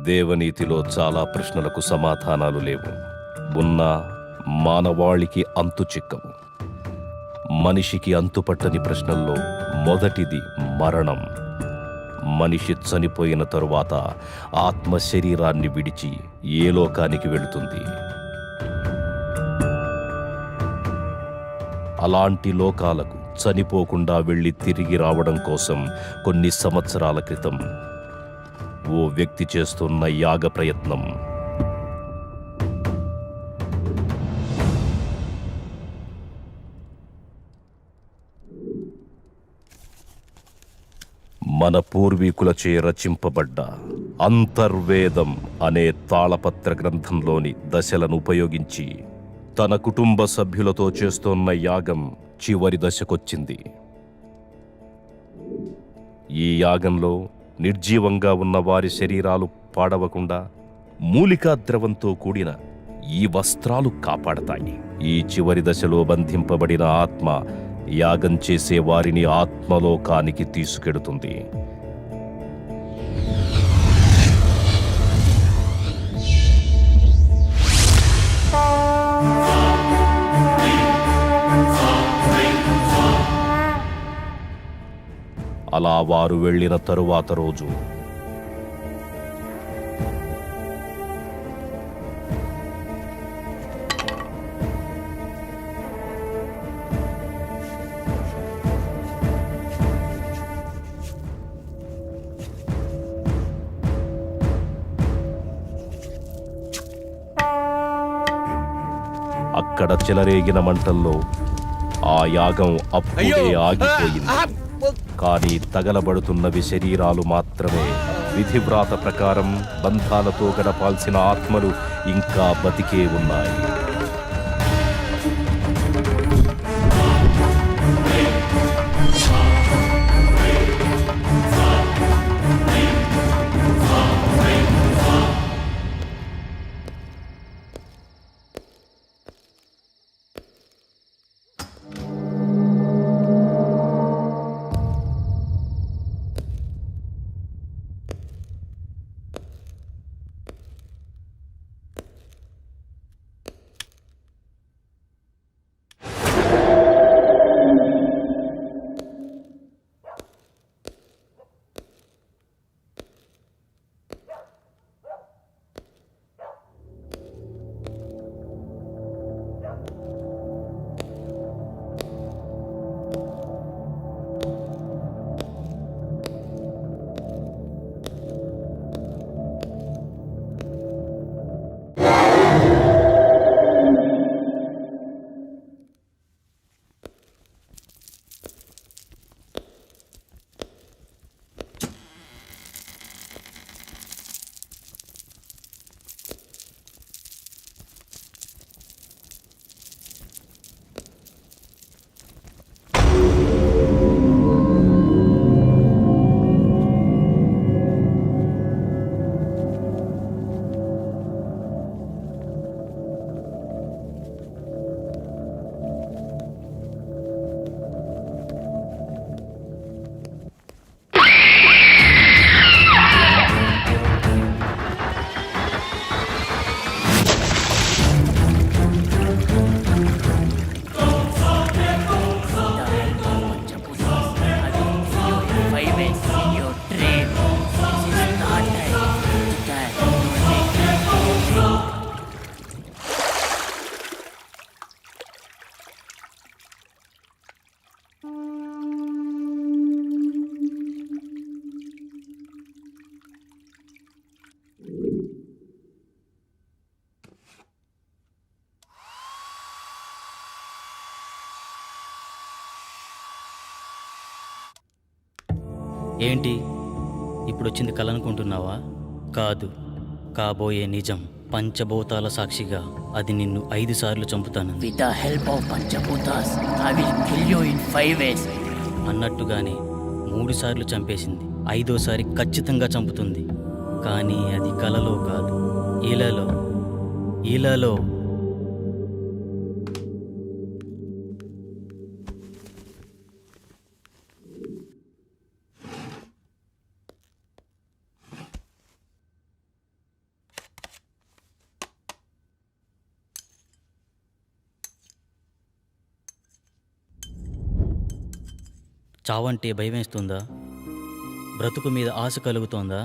దేవనీతిలో చాలా ప్రశ్నలకు సమాధానాలు లేవు. ఉన్నా మానవాళికి అంతు చిక్కవు. మనిషికి అంతుపట్టని ప్రశ్నల్లో మొదటిది మరణం. మనిషి చనిపోయిన తరువాత ఆత్మ శరీరాన్ని విడిచి ఏ లోకానికి వెళుతుంది? అలాంటి లోకాలకు చనిపోకుండా వెళ్ళి తిరిగి రావడం కోసం కొన్ని సంవత్సరాల క్రితం ఓ వ్యక్తి చేస్తున్న యాగ ప్రయత్నం మన పూర్వీకులచే రచింపబడ్డ అంతర్వేదం అనే తాళపత్ర గ్రంథంలోని దశలను ఉపయోగించి తన కుటుంబ సభ్యులతో చేస్తున్న యాగం చివరి దశకొచ్చింది. ఈ యాగంలో నిర్జీవంగా ఉన్న వారి శరీరాలు పాడవకుండా మూలికా ద్రవంతో కూడిన ఈ వస్త్రాలు కాపాడతాయి. ఈ చివరి దశలో బంధింపబడిన ఆత్మ యాగం చేసే వారిని ఆత్మలోకానికి తీసుకెడుతుంది. అలా వారు వెళ్ళిన తరువాత రోజు అక్కడ చెలరేగిన మంటల్లో ఆ యాగం అప్పుడే ఆగిపోయింది. కానీ తగలబడుతున్నవి శరీరాలు మాత్రమే. విధివ్రాత ప్రకారం బంధాలతో గడపాల్సిన ఆత్మలు ఇంకా బతికే ఉన్నాయి. ఏంటి ఇప్పుడొచ్చింది కలనుకుంటున్నావా? కాదు, కాబోయే నిజం పంచభూతాల సాక్షిగా అది నిన్ను 5 సార్లు చంపుతాను With the help of Panchabuddhas, I will kill you in 5 ways. అన్నట్టుగానే 3 సార్లు చంపేసింది. 5వసారి ఖచ్చితంగా చంపుతుంది. కానీ అది కలలో కాదు, ఇలాలో. చావంటే భయమేస్తుందా? బ్రతుకు మీద ఆశ కలుగుతోందా?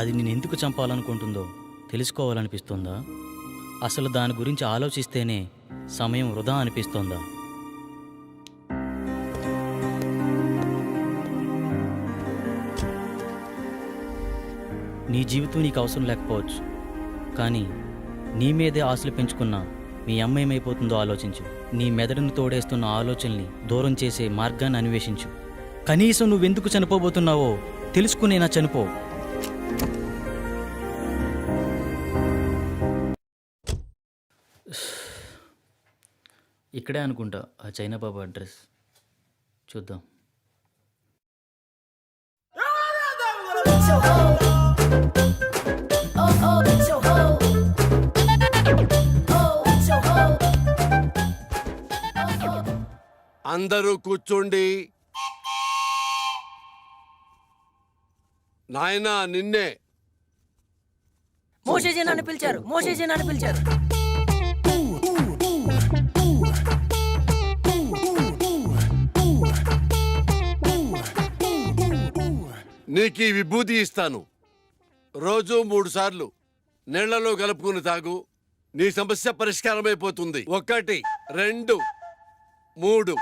అది నేను ఎందుకు చంపాలనుకుంటుందో తెలుసుకోవాలనిపిస్తోందా? అసలు దాని గురించి ఆలోచిస్తేనే సమయం వృధా అనిపిస్తోందా? నీ జీవితం నీకు అవసరం లేకపోవచ్చు, కానీ నీ మీదే ఆశలు పెంచుకున్న మీ అమ్మ ఏమైపోతుందో ఆలోచించు. నీ మెదడును తోడేస్తున్న ఆలోచనల్ని దూరం చేసే మార్గాన్ని అన్వేషించు. కనీసం నువ్వెందుకు చనిపోబోతున్నావో తెలుసుకునేనా చనిపో. ఇక్కడే అనుకుంటా ఆ చైనా బాబు అడ్రస్. చూద్దాం. అందరూ కూర్చోండి. నాయనా నిన్నే. మోషేజీ నన్ను పిలిచారు. నీకు ఈ విభూతి ఇస్తాను. రోజు 3 సార్లు నీళ్లలో కలుపుకుని తాగు. నీ సమస్య పరిష్కారమైపోతుంది. 1 2 3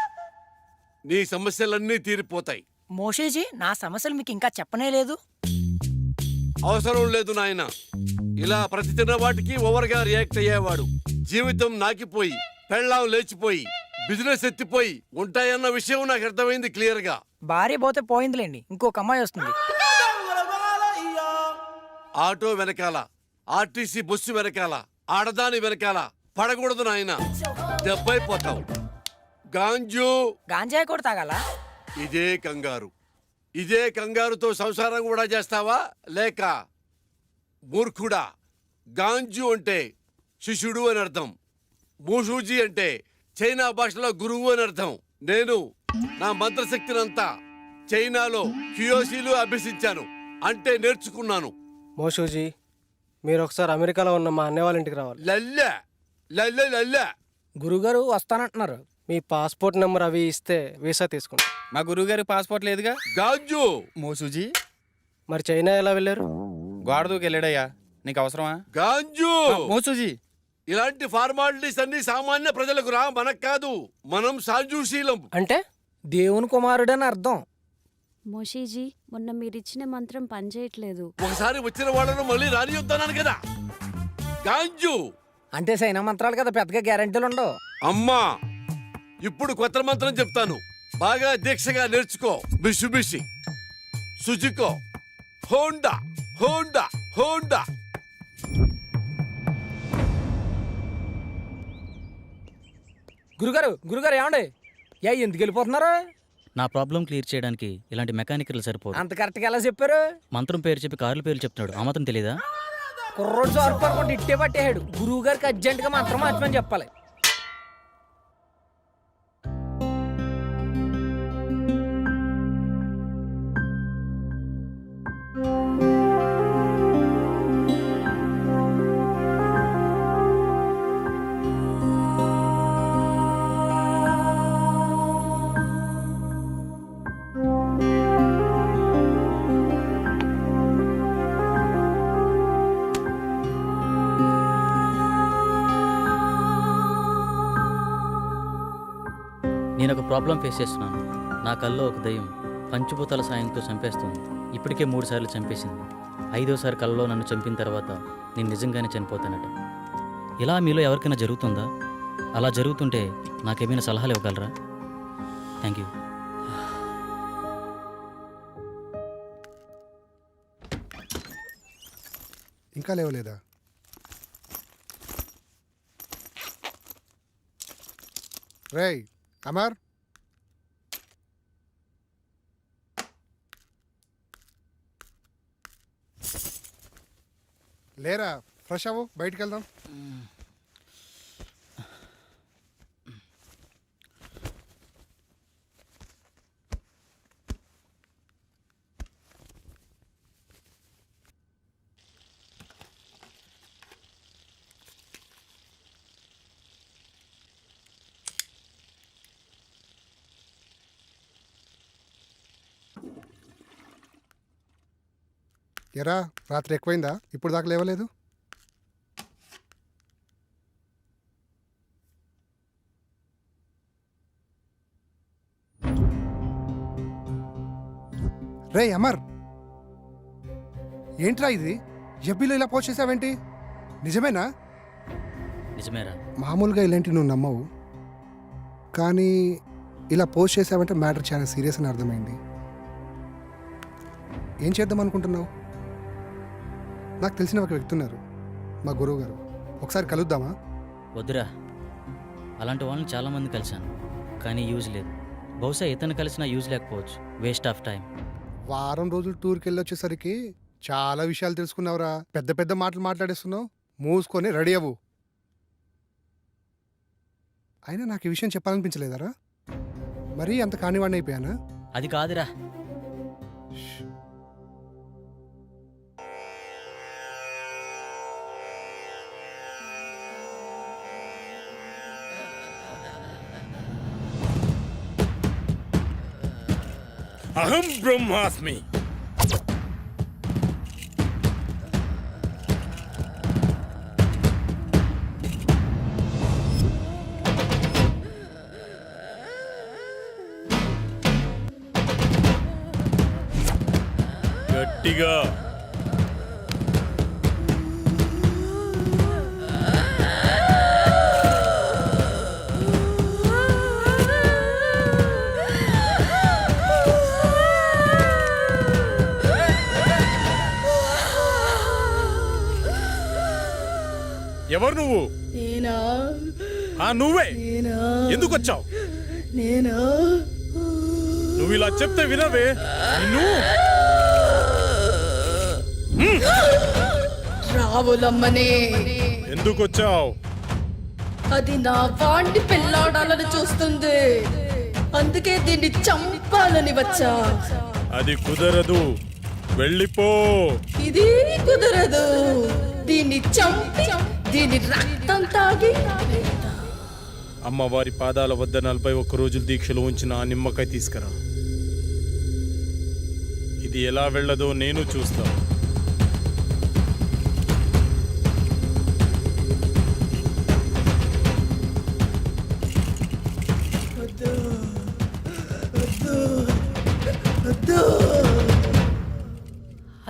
నీ సమస్యలన్నీ తీరిపోతాయి. మోషేజీ, నా సమస్యలు మీకు ఇంకా చెప్పనే లేదు. అవసరం లేదు నాయన. ఇలా ప్రతి తిన్న వాటికి ఓవర్గా రియాక్ట్ అయ్యేవాడు జీవితం నాకిపోయి, పెళ్ళాం లేచిపోయి, బిజినెస్ ఎత్తిపోయి ఉంటాయన్న విషయం నాకు అర్థమైంది క్లియర్ గా. భార్య పోతే పోయిందిలేండి, ఇంకొక అమ్మాయి వస్తుంది. ఆటో వెనకాల, ఆర్టీసీ బస్సు వెనకాల, ఆడదాని వెనకాల పడకూడదు నాయన, దెబ్బైపోతావు. గాంజాయి కూడా తాగాల? ఇదే కంగారుతో సంసారం కూడా చేస్తావా? లేక మూర్ఖుడా? గాంజు అంటే శిష్యుడు అని అర్థం. మూషూజీ అంటే చైనా భాషలో గురువు అని అర్థం. నేను నా మంత్రశక్తినంతా చైనాలో క్యూయోసీలు అభ్యసించాను, అంటే నేర్చుకున్నాను. మోషూజీ, మీరు ఒకసారి అమెరికాలో ఉన్న మా అన్నయ్య వాళ్ళ ఇంటికి రావాలి. లల్లె లల్లె లల్లె. గురుగారు వస్తానంటున్నారు. మీ పాస్పోర్ట్ నెంబర్ అవి ఇస్తే వీసా తీసుకుంటాం. మా గురువుగారి పాస్పోర్ట్ లేదుగా. గాంజు మోసూజీ మరి చైనా ఎలా వెళ్ళారు? గోడ దూకి వెళ్ళాడయ్యా, నీకు అవసరమా? గాంజు, మోసూజీ ఇలాంటి ఫార్మాలిటీస్ అన్ని సామాన్య ప్రజలకు రా, మనకు కాదు. మనం సాజుశీలం. అంటే దేవుని కుమారుడని అర్థం. మోషీజీ, మొన్న మీరిచ్చిన మంత్రం పనిచేయట్లేదు. ఒకసారి వచ్చిన వాళ్ళను మళ్ళీ రానియొద్దన్నాను కదా. గాంజు అంటే సైనా మంత్రాలు కదా, పెద్దగా గ్యారెంటీలు ఉండవు. అమ్మా, ఇప్పుడు కొత్త మంత్రం చెప్తాను, బాగా దీక్షగా నేర్చుకో. బిషుబిషి, సుజుకో, హోండా హోండా హోండా. గురుగారు ఏమండి? ఎందుకు వెళ్ళిపోతున్నారు? నా ప్రాబ్లం క్లియర్ చేయడానికి ఇలాంటి మెకానికల్ సరిపోదు. అంత కరెక్ట్గా ఎలా చెప్పారు? మంత్రం పేరు చెప్పి కార్ల పేర్లు చెప్తున్నాడు, ఆ మాత్రం తెలీదా? కుర్రోడు సార్పడుకుంటే ఇట్టే పట్టేశాడు. గురువు గారికి అర్జెంటుగా మంత్రం మార్చమని చెప్పాలి. నేను ఒక ప్రాబ్లం ఫేస్ చేస్తున్నాను. నా కల్లో ఒక దయ్యం పంచభూతాల సాయంతో చంపేస్తుంది. ఇప్పటికే 3 సార్లు చంపేసింది. 5వసారి కల్లో నన్ను చంపిన తర్వాత నేను నిజంగానే చనిపోతానట. ఇలా మీలో ఎవరికైనా జరుగుతుందా? అలా జరుగుతుంటే నాకేమైనా సలహాలు ఇవ్వగలరా? Thank you. ఇంకా లేవలేదా? రేయ్ అమర్, లేరా? ఫ్రెష్ అవ్వు, బయటికి వెళ్దాం. ఎరా, రాత్రి ఎక్కువైందా? ఇప్పుడు దాకా లేవలేదు? రే అమర్, ఏంట్రా ఇది? ఎబ్బీలో ఇలా పోస్ట్ చేసావేంటి? నిజమేనా? నిజమేరా? మామూలుగా ఇలాంటి నువ్వు నమ్మవు, కానీ ఇలా పోస్ట్ చేసావంటే మ్యాటర్ చాలా సీరియస్ అని అర్థమైంది. ఏం చేద్దాం అనుకుంటున్నావు? నాకు తెలిసిన ఒక వ్యక్తి ఉన్నారు, మా గురువు గారు. ఒకసారి కలుద్దామా? వద్దురా, అలాంటి వాళ్ళని చాలామంది కలిశాను, కానీ యూజ్ లేదు. బహుశా ఇతను కలిసినా యూజ్ లేకపోవచ్చు. Waste of time. వారం రోజులు టూర్కి వెళ్ళి వచ్చేసరికి చాలా విషయాలు తెలుసుకున్నావురా. పెద్ద పెద్ద మాటలు మాట్లాడేస్తున్నావు. మూసుకొని రెడీ అవ్వు. అయినా నాకు ఈ విషయం చెప్పాలనిపించలేదరా? మరీ అంత కానివాడిని అయిపోయానా? అది కాదురా. అహం బ్రహ్మాస్మి. గట్టిగా. ఎవరు నువ్వు? నేనా? నువ్వే. నేనా? ఎందుకు వచ్చావు? నేనా? నువ్వు ఇలా చెప్తే వినవే. రావులమ్మనే. ఎందుకు వచ్చావు? అది నా వాణ్ణి పెళ్ళాడాలని చూస్తుంది, అందుకే దీన్ని చంపాలని వచ్చా. అది కుదరదు, వెళ్ళిపో. ఇది కుదరదు. దీన్ని చంపి దీని రక్తం తాగి అమ్మవారి పాదాల వద్ద 41 రోజులు దీక్షలో ఉంచిన ఆ నిమ్మకాయ తీసుకురా. ఇది ఎలా వెళ్ళదో నేను చూస్తా.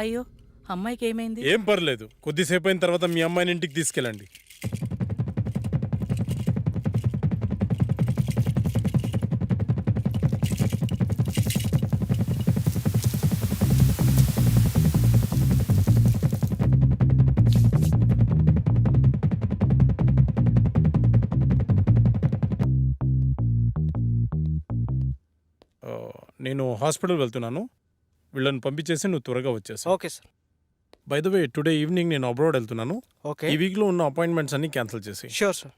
అయ్యో, అమ్మాయికి ఏమైంది? ఏం పర్లేదు, కొద్దిసేపు అయిన తర్వాత మీ అమ్మాయిని ఇంటికి తీసుకెళ్ళండి. నేను హాస్పిటల్ వెళ్తున్నాను, వీళ్ళని పంపించేసి నువ్వు త్వరగా వచ్చేసావు. Okay sir. By the way, today evening నేను అబ్రాడ్ వెళ్తున్నాను. ఓకే, ఈ వీక్లో ఉన్న అపాయింట్మెంట్స్ అన్ని క్యాన్సిల్ చేసి. Sure sir.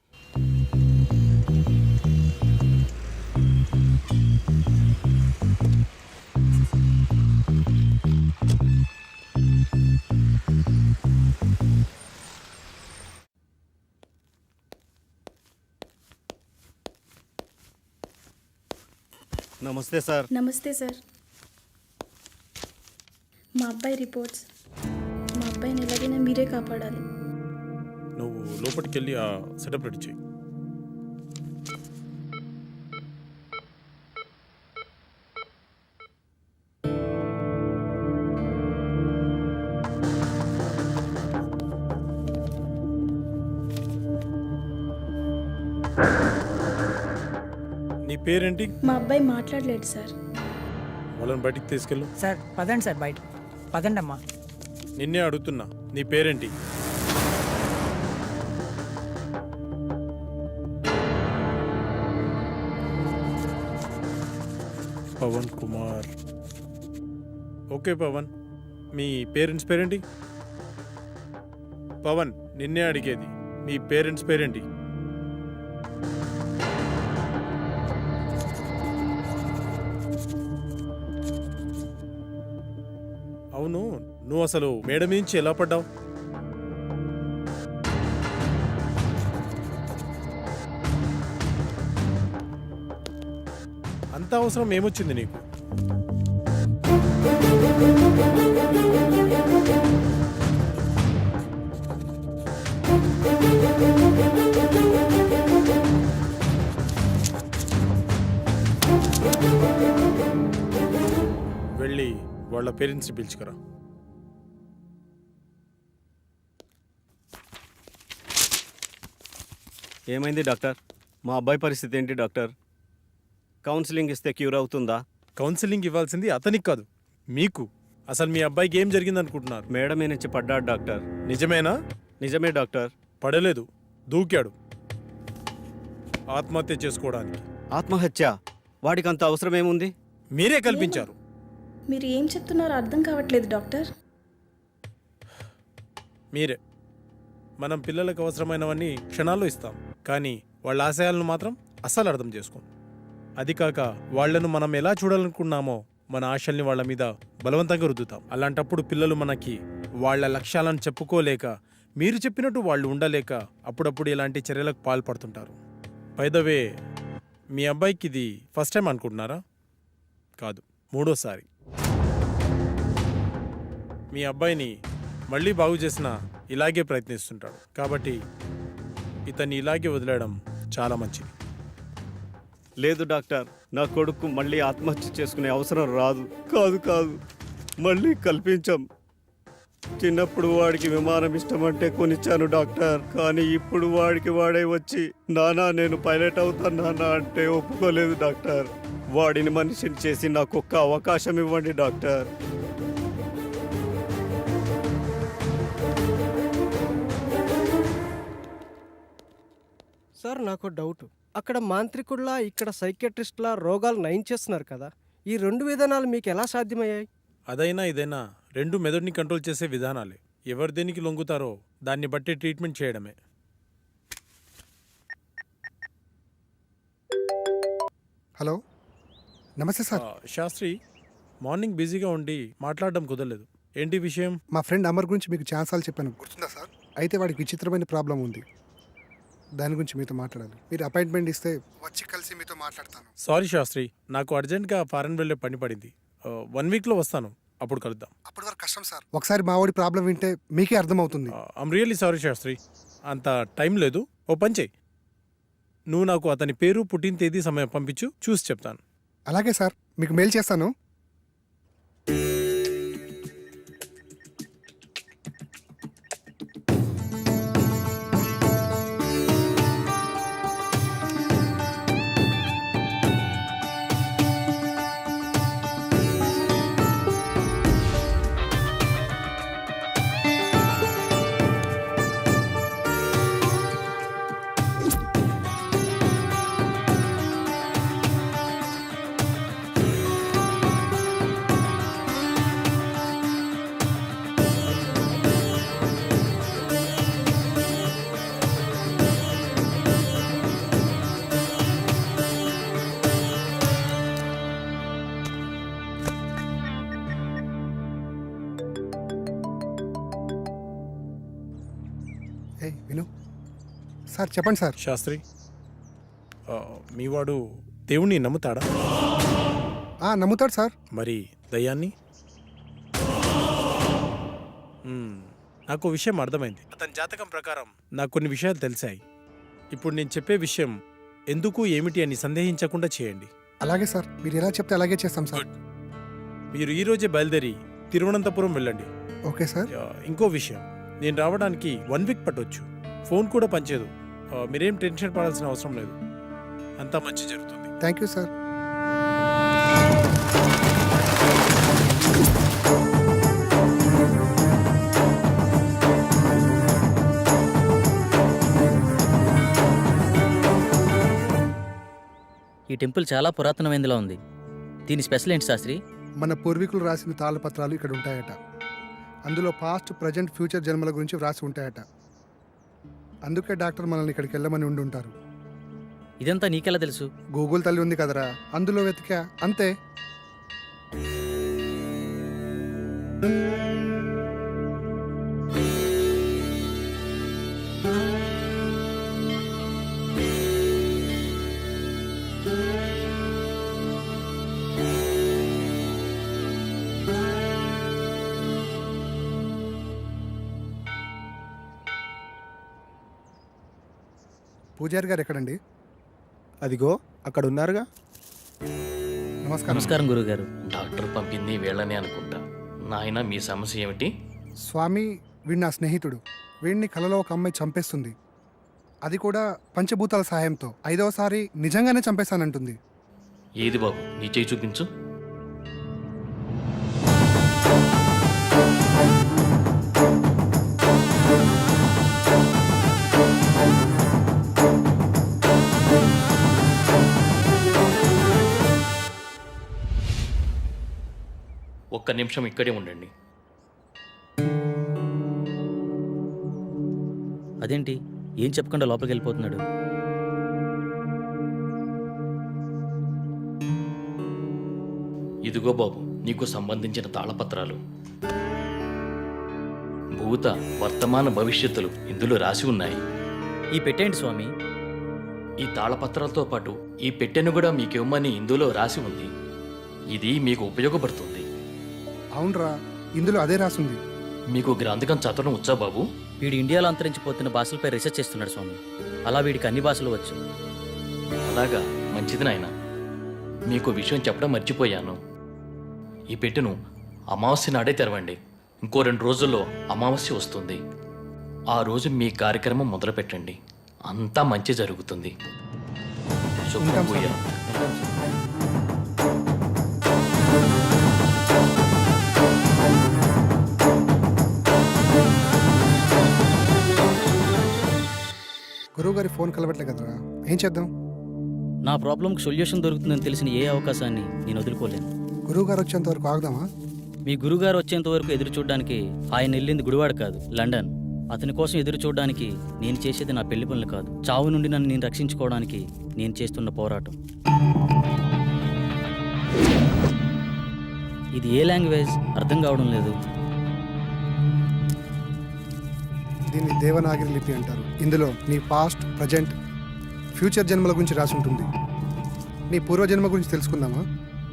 నమస్తే సార్. నమస్తే సార్. మా అబ్బాయి రిపోర్ట్స్. మా అబ్బాయిని ఎలాగైనా మీరే కాపాడాలి. నువ్వు లోపలికి వెళ్ళి ఆ సెటప్ రెడీ చేయి. నీ పేరేంటి? మా అబ్బాయి మాట్లాడలేడు సార్. వాళ్ళని బయటికి తీసుకెళ్ళు. సార్ పదండి సార్, బయట పదండి అమ్మా. నిన్నే అడుగుతున్నా, నీ పేరేంటి? పవన్ కుమార్. ఓకే పవన్, మీ పేరెంట్స్ పేరేంటి? పవన్, నిన్నే అడిగేది, మీ పేరెంట్స్ పేరేంటి? అవును, నువ్వు అసలు మేడ నుంచి ఎలా పడ్డావు? అంత అవసరం ఏమొచ్చింది నీకు? వెళ్ళి వాళ్ళ పేరెంట్స్ని పిలుచుకురా. ఏమైంది డాక్టర్? మా అబ్బాయి పరిస్థితి ఏంటి డాక్టర్? కౌన్సిలింగ్ ఇస్తే క్యూర్ అవుతుందా? కౌన్సిలింగ్ ఇవ్వాల్సింది అతనికి కాదు, మీకు. అసలు మీ అబ్బాయికి ఏం జరిగింది అనుకుంటున్నారు? మేడ మీద నుంచి పడ్డాడు డాక్టర్. నిజమేనా? నిజమే డాక్టర్. పడలేదు, దూకాడు ఆత్మహత్య చేసుకోవడానికి. ఆత్మహత్య? వాడికి అంత అవసరం ఏముంది? మీరే కల్పించారు. మీరు ఏం చెప్తున్నారో అర్థం కావట్లేదు డాక్టర్. మీరే. మనం పిల్లలకు అవసరమైనవన్నీ క్షణాల్లో ఇస్తాం, కానీ వాళ్ళ ఆశయాలను మాత్రం అస్సలు అర్థం చేసుకోం. అది కాక వాళ్లను మనం ఎలా చూడాలనుకున్నామో మన ఆశల్ని వాళ్ళ మీద బలవంతంగా రుద్దుతాం. అలాంటప్పుడు పిల్లలు మనకి వాళ్ళ లక్ష్యాలను చెప్పుకోలేక, మీరు చెప్పినట్టు వాళ్ళు ఉండలేక అప్పుడప్పుడు ఇలాంటి చర్యలకు పాల్పడుతుంటారు. బై ద వే, మీ అబ్బాయికి ఇది ఫస్ట్ టైం అనుకుంటున్నారా? కాదు, 3వ సారి. మీ అబ్బాయిని మళ్ళీ బాగు చేసిన ఇలాగే ప్రయత్నిస్తుంటాడు. కాబట్టి ఇతన్ని ఇలాగే వదిలేయడం చాలా మంచిది. లేదు డాక్టర్, నా కొడుకు మళ్ళీ ఆత్మహత్య చేసుకునే అవసరం రాదు. కాదు, మళ్ళీ కల్పించాం. చిన్నప్పుడు వాడికి విమానం ఇష్టమంటే కొనిచ్చాను డాక్టర్. కానీ ఇప్పుడు వాడికి వాడే వచ్చి నానా నేను పైలట్ అవుతాను నానా అంటే ఒప్పుకోలేదు డాక్టర్. వాడిని మనిషిని చేసి నాకు ఒక్క అవకాశం ఇవ్వండి డాక్టర్. సార్ నాకు డౌట్. అక్కడ మాంత్రికుల్లా ఇక్కడ సైకియాట్రిస్ట్లా రోగాలు నయం చేస్తున్నారు కదా, ఈ 2 విధానాలు మీకు ఎలా సాధ్యమయ్యాయి? అదైనా ఇదైనా రెండు మెదడుని కంట్రోల్ చేసే విధానాలే. ఎవరు దేనికి లొంగుతారో దాన్ని బట్టి ట్రీట్మెంట్ చేయడమే. హలో, నమస్తే సార్. శాస్త్రి, మార్నింగ్ బిజీగా ఉండి మాట్లాడడం కుదరలేదు. ఏంటి విషయం? మా ఫ్రెండ్ అమర్ గురించి మీకు ఛాన్సాలు చెప్పాను, గుర్తుందా సార్? అయితే వాడికి విచిత్రమైన ప్రాబ్లం ఉంది, దాని గురించి మీతో మాట్లాడాలి. మీరు అపాయింట్మెంట్ ఇస్తే వచ్చి కలిసి మీతో మాట్లాడతాను. సారీ శాస్త్రి, నాకు అర్జెంట్గా ఫారెన్ వెళ్ళే పని పడింది. 1 వీక్లో వస్తాను, అప్పుడు కలుద్దాం. అప్పటి వరకు కష్టం సార్. ఒకసారి మా వాడి ప్రాబ్లం వింటే మీకే అర్థమవుతుంది. ఐమ్ రియల్లీ సారీ శాస్త్రి, అంత టైం లేదు. ఓ పని చెయ్యి, నువ్వు నాకు అతని పేరు, పుట్టిన తేదీ, సమయం పంపించు, చూసి చెప్తాను. అలాగే సార్, మీకు మెయిల్ చేస్తాను. విను సార్, చెప్పండి సార్. శాస్త్రి, మీ వాడు దేవుణ్ణి నమ్ముతాడా? నమ్ముతాడు సార్. మరి దయ్యాన్ని? నాకు విషయం అర్థమైంది. అతని జాతకం ప్రకారం నాకు కొన్ని విషయాలు తెలిసాయి. ఇప్పుడు నేను చెప్పే విషయం ఎందుకు ఏమిటి అని సందేహించకుండా చేయండి. అలాగే సార్, మీరు ఎలా చెప్తే అలాగే చేస్తాం సార్. మీరు ఈ రోజే బయలుదేరి తిరువనంతపురం వెళ్ళండి. Okay sir. ఇంకో విషయం, నేను రావడానికి 1 వీక్ పట్టొచ్చు. ఫోన్ కూడా పనిచేయదు. మీరేం టెన్షన్ పడాల్సిన అవసరం లేదు, అంతా మంచి జరుగుతుంది. Thank you sir. ఈ టెంపుల్ చాలా పురాతనమైనదిలా ఉంది. దీని స్పెషల్ ఏంటి శాస్త్రి? మన పూర్వీకులు రాసిన తాళపత్రాలు ఇక్కడ ఉంటాయట. అందులో పాస్ట్, ప్రజెంట్, ఫ్యూచర్ జన్మల గురించి వ్రాసి ఉంటాయట. అందుకే డాక్టర్ మనల్ని ఇక్కడికి వెళ్ళమని ఉండి ఉంటారు. ఇదంతా నీకెలా తెలుసు? గూగుల్ తల్లి ఉంది కదరా, అందులో వెతికా అంతే. పూజారి గారు ఎక్కడండి? అదిగో అక్కడ ఉన్నారుగా. నమస్కారం. నమస్కారం గురుగారు. డాక్టర్ పంపింది వీళ్ళనే అనుకుంటా. నాయన మీ సమస్య ఏమిటి? స్వామి, వీడు నా స్నేహితుడు. వీడిని కలలో ఒక అమ్మాయి చంపేస్తుంది. అది కూడా పంచభూతాల సహాయంతో. 5వసారి నిజంగానే చంపేశానంటుంది. ఏది బాబు, నీ చేయి చూపించు. ఒక్క నిమిషం ఇక్కడే ఉండండి. అదేంటి ఏం చెప్పకుండా లోపలికి వెళ్ళిపోతున్నాడు? ఇదిగో బాబు, నీకు సంబంధించిన తాళపత్రాలు. భూత, వర్తమాన భవిష్యత్తులు ఇందులో రాసి ఉన్నాయి. ఈ పెట్టేంటి స్వామి? ఈ తాళపత్రాలతో పాటు ఈ పెట్టెను కూడా మీకివ్వమని ఇందులో రాసి ఉంది. ఇది మీకు ఉపయోగపడుతుంది. అవునరా, ఇందులో అదే రాసుంది. మీకు గ్రంథకం చదవడం వచ్చా బాబు? వీడు ఇండియాలో అంతరించిపోతున్న భాషలపై రీసెర్చ్ చేస్తున్నాడు స్వామి. అలా వీడికి అన్ని భాషలు వచ్చు. అలాగా, మంచిది నాయన. మీకు విషయం చెప్పడం మర్చిపోయాను. ఈ పెట్టెను అమావాస్య నాడే తెరవండి. ఇంకో 2 రోజుల్లో అమావాస్య వస్తుంది. ఆ రోజు మీ కార్యక్రమం మొదలు పెట్టండి. అంతా మంచి జరుగుతుంది. శుభ్రం పూజ. గురువు గారి ఫోన్ కలవట్లే కదరా, ఏం చేద్దాం? నా ప్రాబ్లంకి సొల్యూషన్ దొరుకుతుందని తెలిసిన ఏ అవకాశాన్ని నేను వదులుకోలేను. గురువు గారు వచ్చేంత వరకు ఆగుదామా? మీ గురుగారు వచ్చేంత వరకు ఎదురు చూడడానికి ఆయన వెళ్ళింది గుడివాడ కాదు, లండన్. అతని కోసం ఎదురు చూడడానికి నేను చేసేది నా పెళ్లి పనులు కాదు. చావు నుండి నన్ను నేను రక్షించుకోవడానికి నేను చేస్తున్న పోరాటం. ఇది ఏ లాంగ్వేజ్ అర్థం కావడం లేదు. దీన్ని దేవనాగరి లిపి అంటారు. ఇందులో నీ పాస్ట్, ప్రజెంట్, ఫ్యూచర్ జన్మల గురించి రాసి ఉంటుంది. నీ పూర్వజన్మ గురించి తెలుసుకుందామా?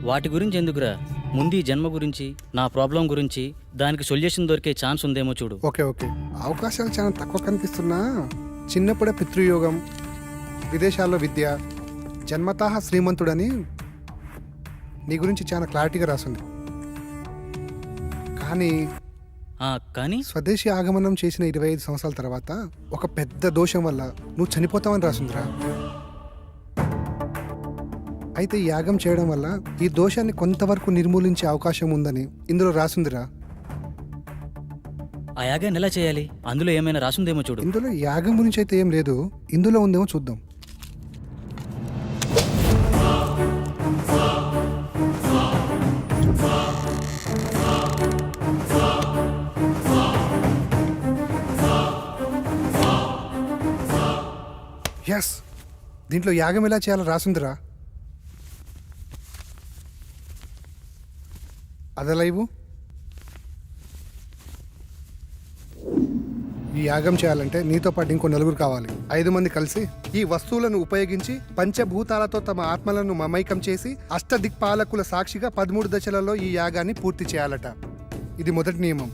వాటి గురించి ఎందుకురా, ముందు ఈ జన్మ గురించి, నా ప్రాబ్లం గురించి, దానికి సొల్యూషన్ దొరికే ఛాన్స్ ఉందేమో చూడు. ఓకే ఓకే, అవకాశాలు చాలా తక్కువ కనిపిస్తున్నా చిన్నప్పుడే పితృయోగం, విదేశాల్లో విద్య, జన్మతః శ్రీమంతుడని నీ గురించి చాలా క్లారిటీగా రాసింది. కానీ స్వదేశీ ఆగమనం చేసిన 25 సంవత్సరాల తర్వాత ఒక పెద్ద దోషం వల్ల నువ్వు చనిపోతావని రాసిందిరా. అయితే ఈ యాగం చేయడం వల్ల ఈ దోషాన్ని కొంతవరకు నిర్మూలించే అవకాశం ఉందని ఇందులో రాసిందిరా. ఆ యాగాన్ని ఎలా చేయాలి? అందులో ఏమైనా రాసుందేమో చూడు. ఇందులో యాగం గురించి అయితే ఏం లేదు, ఇందులో ఉందేమో చూద్దాం. ఎస్, దీంట్లో యాగం ఎలా చేయాలో రాసిందిరా. అదలైవు. ఈ యాగం చేయాలంటే నీతో పాటు ఇంకో 4 కావాలి. 5 మంది కలిసి ఈ వస్తువులను ఉపయోగించి పంచభూతాలతో తమ ఆత్మలను మమైకం చేసి అష్టదిక్పాలకుల సాక్షిగా 13 దశలలో ఈ యాగాన్ని పూర్తి చేయాలట. ఇది మొదటి నియమం.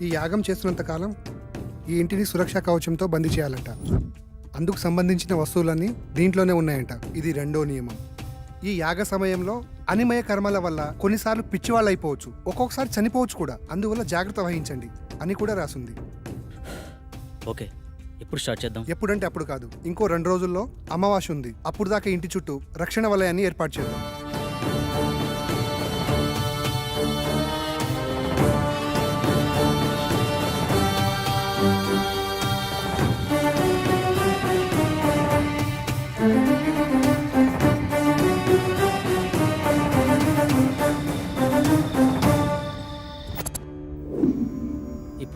ఈ యాగం చేస్తున్నంత కాలం ఈ ఇంటిని సురక్షా కవచంతో బందీ చేయాలట. అందుకు సంబంధించిన వస్తువులన్నీ దీంట్లోనే ఉన్నాయంట. ఇది 2వ నియమం. ఈ యాగ సమయంలో అనిమయ కర్మల వల్ల కొన్నిసార్లు పిచ్చివాళ్ళు అయిపోవచ్చు, ఒక్కొక్కసారి చనిపోవచ్చు కూడా. అందువల్ల జాగ్రత్త వహించండి అని కూడా రాసుంది. ఓకే, ఎప్పుడు స్టార్ట్ చేద్దాం? ఎప్పుడంటే అప్పుడు కాదు, ఇంకో 2 రోజుల్లో అమావాస్య ఉంది. అప్పుడు దాకా ఇంటి చుట్టూ రక్షణ వలయాన్ని ఏర్పాటు చేద్దాం.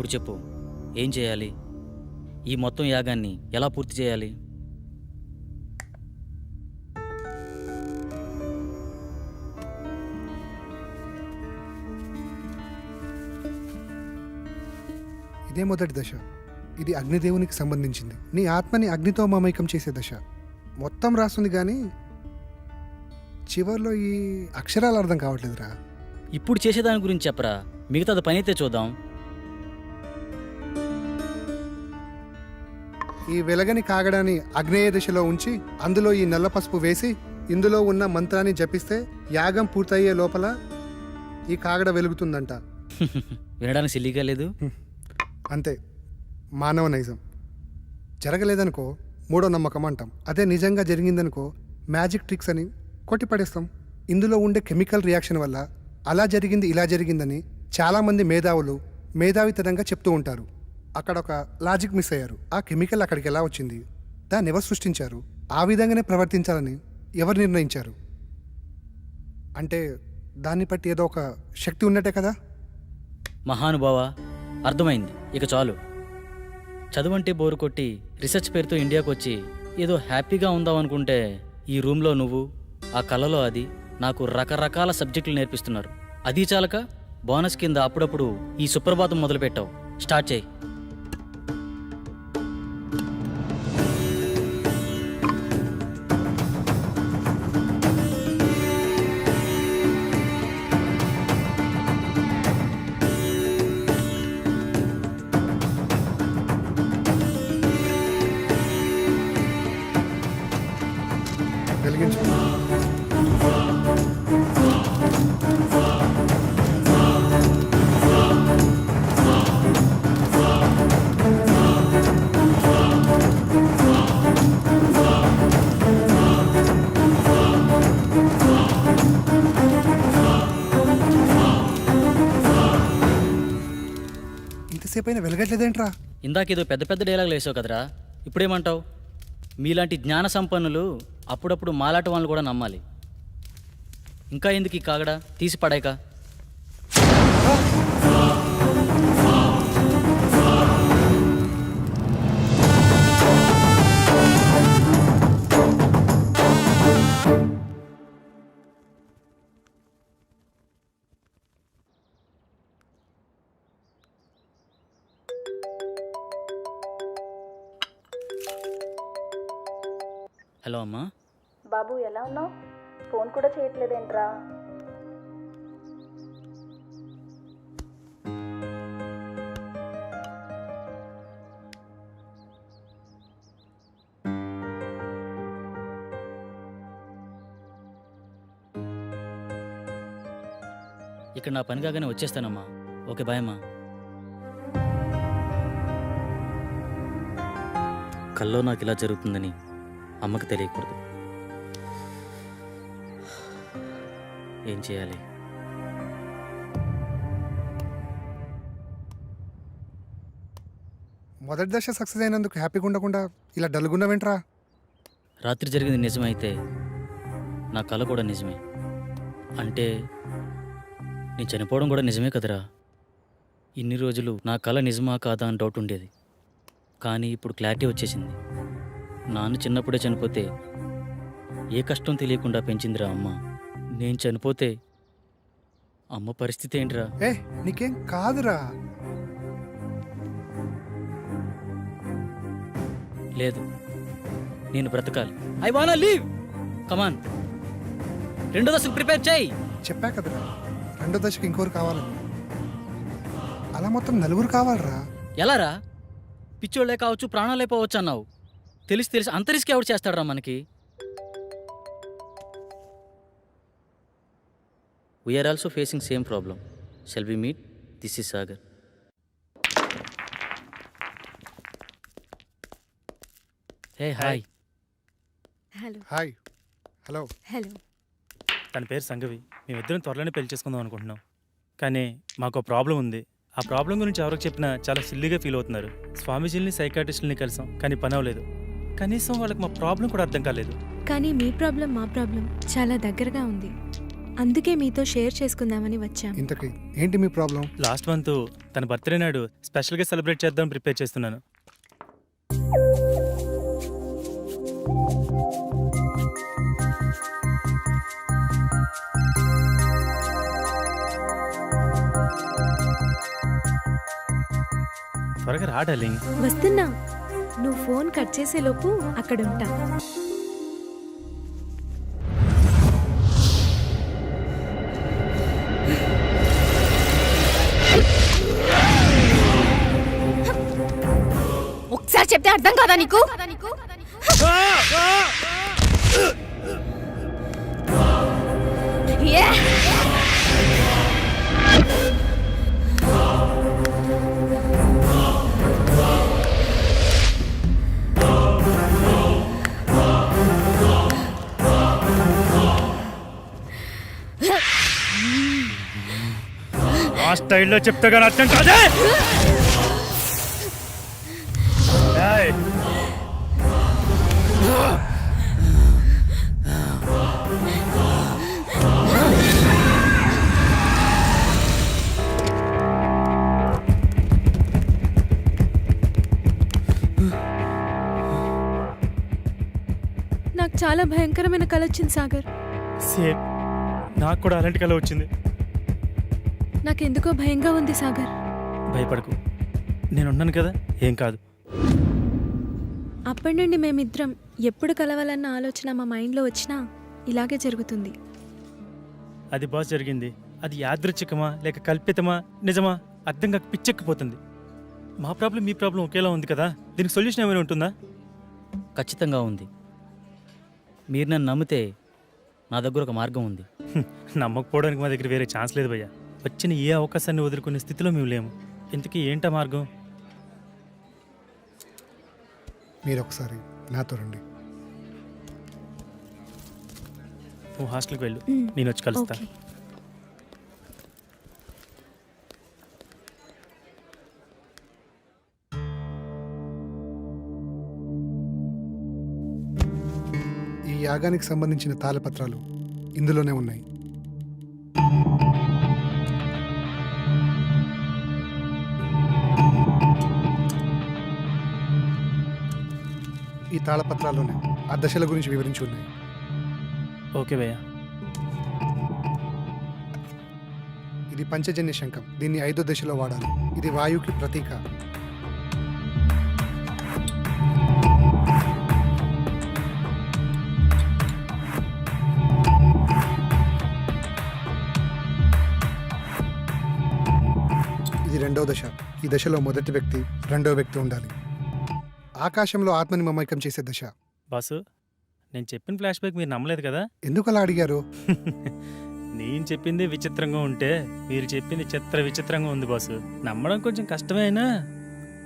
ఇప్పుడు చెప్పు, ఏం చేయాలి? ఈ మొత్తం యాగాన్ని ఎలా పూర్తి చేయాలి? ఇదే మొదటి దశ. ఇది అగ్నిదేవునికి సంబంధించింది. నీ ఆత్మని అగ్నితో మమైకం చేసే దశ. మొత్తం రాస్తుంది కానీ చివర్లో ఈ అక్షరాలు అర్థం కావట్లేదురా. ఇప్పుడు చేసేదాని గురించి చెప్పరా, మిగతాది పని అయితే చూద్దాం. ఈ వెలగని కాగడాన్ని అగ్నేయ దిశలో ఉంచి అందులో ఈ నల్ల పసుపు వేసి ఇందులో ఉన్న మంత్రాన్ని జపిస్తే యాగం పూర్తయ్యే లోపల ఈ కాగడ వెలుగుతుందంట. వినడానికి సిల్లీగా లేదు. అంతే, మానవ నైజం. జరగలేదనుకో మూడో నమ్మకం అంటాం. అదే నిజంగా జరిగిందనుకో మ్యాజిక్ ట్రిక్స్ అని కొట్టిపడేస్తాం. ఇందులో ఉండే కెమికల్ రియాక్షన్ వల్ల అలా జరిగింది ఇలా జరిగిందని చాలామంది మేధావులు మేధావితనంగా చెప్తూ ఉంటారు. అక్కడ ఒక లాజిక్ మిస్ అయ్యారు. ఆ కెమికల్ అక్కడికి ఎలా వచ్చింది, దాన్ని ఎవరు సృష్టించారు, ఆ విధంగానే ప్రవర్తించాలని ఎవరు నిర్ణయించారు? అంటే దాన్ని బట్టి ఏదో ఒక శక్తి ఉన్నట్టే కదా. మహానుభావ, అర్థమైంది. ఇక చాలు. చదువంటే బోరు కొట్టి రీసెర్చ్ పేరుతో ఇండియాకు వచ్చి ఏదో హ్యాపీగా ఉందాం అనుకుంటే ఈ రూమ్లో నువ్వు, ఆ కళలో అది నాకు రకరకాల సబ్జెక్టులు నేర్పిస్తున్నారు. అది చాలక బోనస్ కింద అప్పుడప్పుడు ఈ సుప్రభాతం మొదలుపెట్టావు. స్టార్ట్ చేయి. వెలిగించు. ఇంతసేపు అయినా వెలగట్లేదేంట్రా? ఇందాకేదో పెద్ద పెద్ద డైలాగులు వేసావు కదరా, ఇప్పుడేమంటావు? మీలాంటి జ్ఞాన సంపన్నులు అప్పుడప్పుడు మాలాట వాళ్ళని కూడా నమ్మాలి. ఇంకా ఎందుకు ఈ కాగడా, తీసి పడాక. హలో అమ్మా. బాబు ఎలా ఉన్నావు? ఫోన్ కూడా చేయట్లేదేంట్రా? ఇక్కడ నా పని కాగానే వచ్చేస్తానమ్మా. ఓకే, బాయ్ అమ్మా. కల్లో నాకు ఇలా జరుగుతుందని అమ్మకి తెలియకూడదు. ఏం చేయాలి? మొదటి దశ సక్సెస్ అయినందుకు హ్యాపీగా ఉండకుండా ఇలా డల్గున్నావేంట్రా? రాత్రి జరిగింది నిజమైతే నా కళ కూడా నిజమే. అంటే నేను చనిపోవడం కూడా నిజమే కదరా. ఇన్ని రోజులు నా కళ నిజమా కాదా అని డౌట్ ఉండేది. కానీ ఇప్పుడు క్లారిటీ వచ్చేసింది. నాన్న చిన్నప్పుడే చనిపోతే ఏ కష్టం తెలియకుండా పెంచిందిరా అమ్మ. నేను చనిపోతే అమ్మ పరిస్థితి ఏంట్రా? ఏ నీకేం కాదురా. లేదు, నేను బ్రతకాలి. I want leave. కమాన్, రెండో దశకు ప్రిపేర్ చేయి. చెప్పా కదరా, రెండో దశకి ఇంకోరు కావాలని. అలా మొత్తం నలుగురు కావాలరా. ఎలారా? పిచ్చోళ్ళే కావచ్చు, ప్రాణాలే పోవచ్చు అన్నావు. తెలిసి అంత రిస్క్ ఎవరు చేస్తాడరా మనకి? We are also facing same problem. Shall we meet? This is Sagar. Hey hi. Hello. Hi. Hello. Hello. తన పేరు సంగవి. మేమిద్దరం త్వరలోనే పెళ్లి చేసుకుందాం అనుకుంటున్నాం. కానీ మాకు ప్రాబ్లం ఉంది. ఆ ప్రాబ్లం గురించి ఎవరికి చెప్పినా చాలా సిల్లీగా ఫీల్ అవుతున్నారు. స్వామీజీని సైకాట్రిస్టులని కలిసాం, కానీ పని అవ్వలేదు. కనీసం వాళ్ళకి మా ప్రాబ్లం కూడా అర్థం కాలేదు. కానీ మీ ప్రాబ్లం మా ప్రాబ్లం చాలా దగ్గరగా ఉంది. అందుకే మీతో షేర్ చేసుకుందామని వచ్చాం. ఇంతకీ ఏంటి మీ ప్రాబ్లం? లాస్ట్ మంత్ తన బర్త్డే నాడు స్పెషల్గా సెలబ్రేట్ చేద్దాం ప్రిపేర్ చేస్తున్నాను. త్వరగా రా డార్లింగ్. వస్తున్నా. నువ్వు ఫోన్ కట్ చేసేలోపు అక్కడ ఉంటా. ఒకసారి చెప్తే అర్థం కాదా నీకు? ఆ స్టైల్లో చెప్తే కానీ అర్థం కాదే. ఏయ్! నాకు చాలా భయంకరమైన కల వచ్చింది సాగర్. సేమ్ నాకు కూడా అలాంటి కల వచ్చింది. నాకెందుకో భయంగా ఉంది సాగర్. భయపడకు, నేనున్నాను కదా, ఏం కాదు. అప్పటి నుండి మేమిద్దరం ఎప్పుడు కలవాలన్న ఆలోచన మా మైండ్లో వచ్చినా ఇలాగే జరుగుతుంది. అది బాస్ జరిగింది. అది యాదృచ్ఛికమా లేక కల్పితమా నిజమా అర్థం కాక పిచ్చెక్కిపోతుంది. మా ప్రాబ్లం మీ ప్రాబ్లం ఒకేలా ఉంది కదా, దీనికి సొల్యూషన్ ఏమైనా ఉంటుందా? ఖచ్చితంగా ఉంది. మీరు నన్ను నమ్మితే నా దగ్గర ఒక మార్గం ఉంది. నమ్మకపోవడానికి మా దగ్గర వేరే ఛాన్స్ లేదు భయ్యా. వచ్చిన ఏ అవకాశాన్ని వదులుకునే స్థితిలో మేము లేము. ఇంతకీ ఏంటా మార్గం? మీరు ఒకసారి నాతో రండి. నువ్వు హాస్టల్కి వెళ్ళు, నేను వచ్చి కలుస్తా. ఓకే. ఈ యాగానికి సంబంధించిన తాళపత్రాలు ఇందులోనే ఉన్నాయి. ఈ తాళపత్రాల్లోనే ఆ దశల గురించి వివరించి ఉన్నాయి. ఓకే భయ్యా. ఇది పంచజన్య శంఖం. దీన్ని 5వ దశలో వాడాలి. ఇది వాయువుకి ప్రతీక. ఇది 2వ దశ. ఈ దశలో మొదటి వ్యక్తి, 2వ వ్యక్తి ఉండాలి. ఆకాశంలో ఆత్మని మమైకం చేసే దశ. బాసు, నేను చెప్పిన ఫ్లాష్ బ్యాక్ మీరు నమ్మలేదు కదా? ఎందుకు అలా అడిగారు? నేను చెప్పింది విచిత్రంగా ఉంటే మీరు చెప్పింది విచిత్రంగా ఉంది బాసు. నమ్మడం కొంచెం కష్టమైనా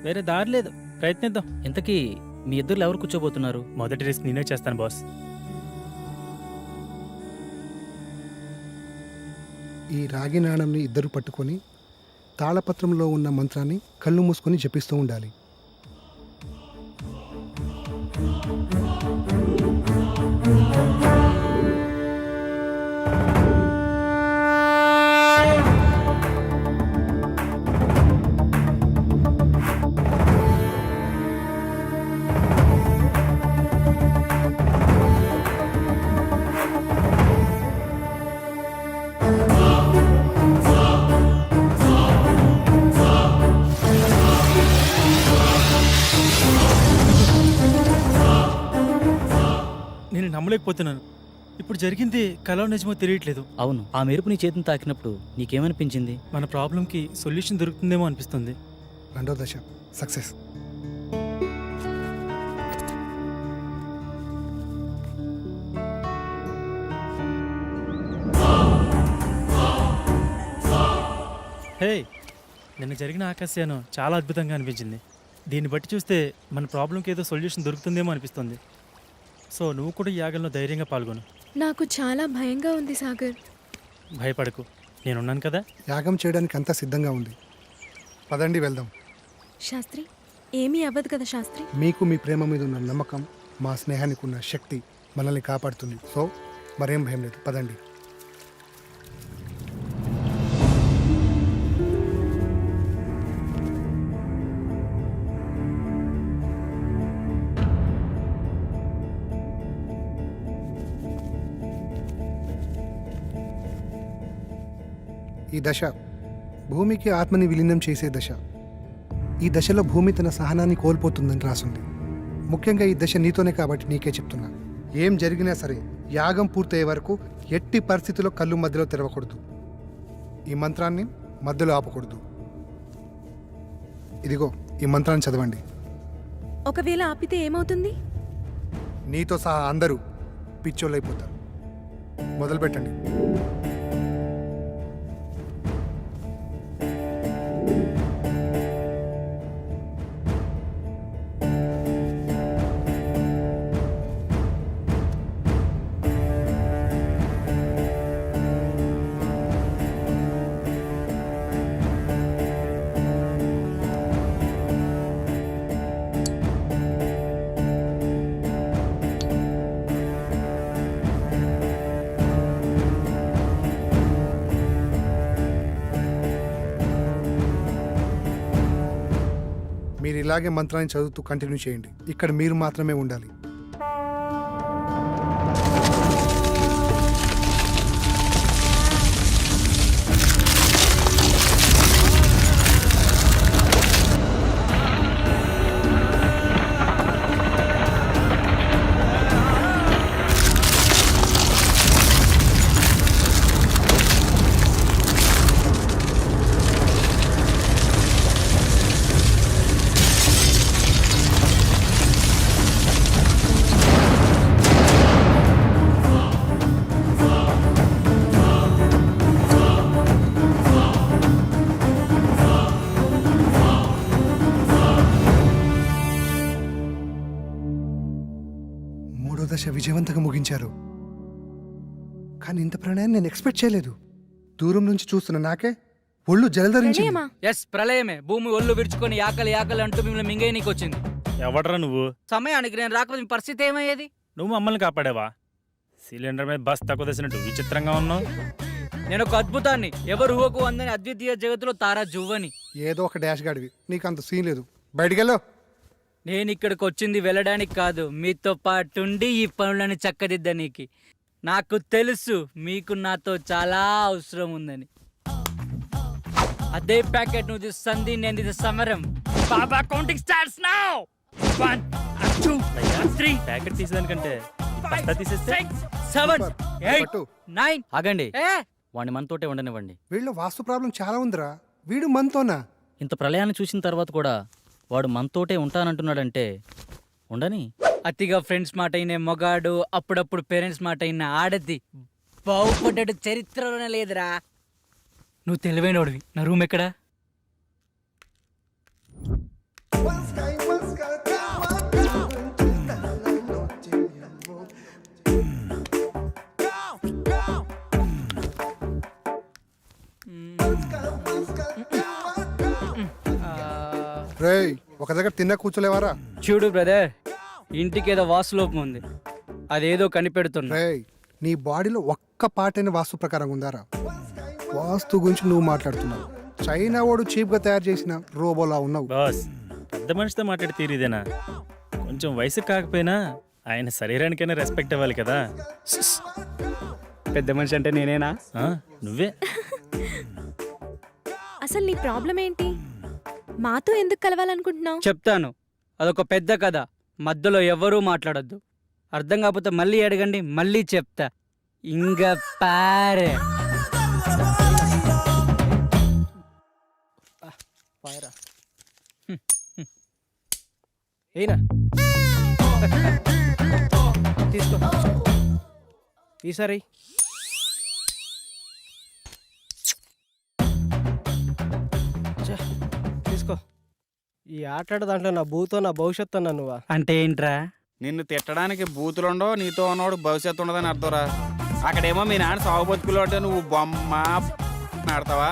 వేరే దారి లేదు, ప్రయత్నిద్దాం. ఇంతకీ మీ ఇద్దరు ఎవరు కూర్చోబోతున్నారు? మొదటి రిస్క్ నేనే చేస్తాను బాస్. ఈ రాగి నాణంని ఇద్దరు పట్టుకొని తాళపత్రంలో ఉన్న మంత్రాన్ని కళ్ళు మూసుకొని జపిస్తూ ఉండాలి. నేను నమ్మలేకపోతున్నాను. ఇప్పుడు జరిగింది కలో నిజమో తెలియట్లేదు. అవును, ఆ మెరుపు నీ చేతిని తాకినప్పుడు నీకేమనిపించింది? మన ప్రాబ్లంకి సొల్యూషన్ దొరుకుతుందేమో అనిపిస్తుంది. 2వ దశ సక్సెస్. హే, నిన్న జరిగిన ఆకాశయానం చాలా అద్భుతంగా అనిపించింది. దీన్ని బట్టి చూస్తే మన ప్రాబ్లంకి ఏదో సొల్యూషన్ దొరుకుతుందేమో అనిపిస్తుంది. సో నువ్వు కూడా ఈ యాగంలో ధైర్యంగా పాల్గొను. నాకు చాలా భయంగా ఉంది సాగర్. భయపడకు, నేనున్నాను కదా. యాగం చేయడానికి అంతా సిద్ధంగా ఉంది. పదండి వెళ్దాం. శాస్త్రి, ఏమీ అవ్వదు కదా శాస్త్రి? మీకు మీ ప్రేమ మీద ఉన్న నమ్మకం, మా స్నేహానికి ఉన్న శక్తి మనల్ని కాపాడుతుంది. సో మరేం భయం లేదు, పదండి. ఈ దశ భూమికి ఆత్మని విలీనం చేసే దశ. ఈ దశలో భూమి తన సహనాన్ని కోల్పోతుందని రాసుంది. ముఖ్యంగా ఈ దశ నీతోనే కాబట్టి నీకే చెప్తున్నా. ఏం జరిగినా సరే యాగం పూర్తయ్యే వరకు ఎట్టి పరిస్థితుల్లో కళ్ళు మధ్యలో తెరవకూడదు. ఈ మంత్రాన్ని మధ్యలో ఆపకూడదు. ఇదిగో ఈ మంత్రాన్ని చదవండి. ఒకవేళ ఆపితే ఏమవుతుంది? నీతో సహా అందరూ పిచ్చోళ్ళైపోతారు. మొదలు పెట్టండి. మీరు ఇలాగే మంత్రాన్ని చదువుతూ కంటిన్యూ చేయండి. ఇక్కడ మీరు మాత్రమే ఉండాలి. మూడో దశ విజయవంతంగా ముగించారు. కానీ ఇంత ప్రణయాన్ని నేను ఎక్స్పెక్ట్ చేయలేదు. దూరం నుంచి చూస్తున్న నాకే ఒళ్ళు జలధరించింది. ప్రణయమా? ఎస్ ప్రళయమే. భూమి ఒళ్ళు విరుచుకొని ఆకలి అంటూ మిమ్మల్ని మింగేయనీకి వచ్చింది. ఎవడరా నువ్వు? సమయానికి నేను రాకపోతే మీ పరిస్థితి ఏమయ్యేది? నువ్వు మమ్మల్ని కాపాడావా? సిలిండర్ మీద బస్ తక్కువ తెచ్చినట్టు విచిత్రంగా ఉన్నావు. నేను ఒక అద్భుతాన్ని, ఎవరు ఊహకు అందని అద్వితీయ జగత్తులో తారా జువ్వని. ఏదో ఒక డాష్ గాడివి, నీకు అంత సీన్ లేదు. బయటికెళ్ళు. నేను ఇక్కడికి వచ్చింది వెళ్ళడానికి కాదు, మీతో పాటుండి ఈ పనులను చక్కదిద్దనీకి. నాకు తెలుసు మీకు నాతో చాలా అవసరం ఉందని. అదే ప్యాకెట్ నువ్వు సంధి, నేను ఇది సమరం. బాబా కౌంటింగ్ స్టార్ట్స్ నౌ. 1 2 3 ప్యాకెట్ తీసేదానికంటే బస్తా తీసేస్తే 7 8 పట్టు. 9. ఆగండి, ఏ వాడిని మనతోటే ఉండనివ్వండి. వీళ్ళు వాస్తు ప్రాబ్లం చాలా ఉందిరా. వీడు మనతోనా? ఇంత ప్రళయాన్ని చూసిన తర్వాత కూడా వాడు మనతోటే ఉంటానంటున్నాడంటే ఉండని. అతిగా ఫ్రెండ్స్ మాట అయిన మొగాడు, అప్పుడప్పుడు పేరెంట్స్ మాట అయిన ఆడది బాగుపడ్డాడు చరిత్రలోనే లేదురా. నువ్వు తెలివైనోడివి. నా రూమ్ ఎక్కడా? రేయ్, ఒక దగ్గర తిన్న కూర్చోలేవారా? చూడు బ్రదర్, ఇంటికి ఏదో వాస్తులోపం ఉంది, అదేదో కనిపెడుతున్నా. రేయ్, నీ బాడీలో ఒక్క పాటైన వాస్తు ప్రకారం ఉందారా? వాస్తు గురించి నువ్వు మాట్లాడుతున్నావు. చైనా వాడు చీప్గా తయారు చేసిన రోబోలా ఉన్నావు. బాస్, పెద్ద మనిషితో మాట్లాడి తీరిదేనా? కొంచెం వయసు కాకపోయినా ఆయన శరీరానికైనా రెస్పెక్ట్ ఇవ్వాలి కదా. పెద్ద మనిషి అంటే నేనేనా? ఆ, నువ్వే. అసలు నీ ప్రాబ్లం ఏంటి? మాతో ఎందుకు కలవాలనుకుంటున్నావు? చెప్తాను, అదొక పెద్ద కథ. మధ్యలో ఎవ్వరూ మాట్లాడొద్దు. అర్థం కాకపోతే మళ్ళీ అడగండి, మళ్ళీ చెప్తా. ఇంగ పారే ఏనా తీసుకో. ఈసారి తీసుకో. ఈ ఆట దాంట్లో నా భూతో నా భవిష్యత్తు అన్నా నువ్వా? అంటే ఏంట్రా? నిన్ను తిట్టడానికి బూతులుండో, నీతో ఉన్నవాడు భవిష్యత్తు ఉండదని అర్థంరా. అక్కడేమో మీ నాన్న సాగు బతుకులు అంటే నువ్వు బొమ్మ ఆడతావా?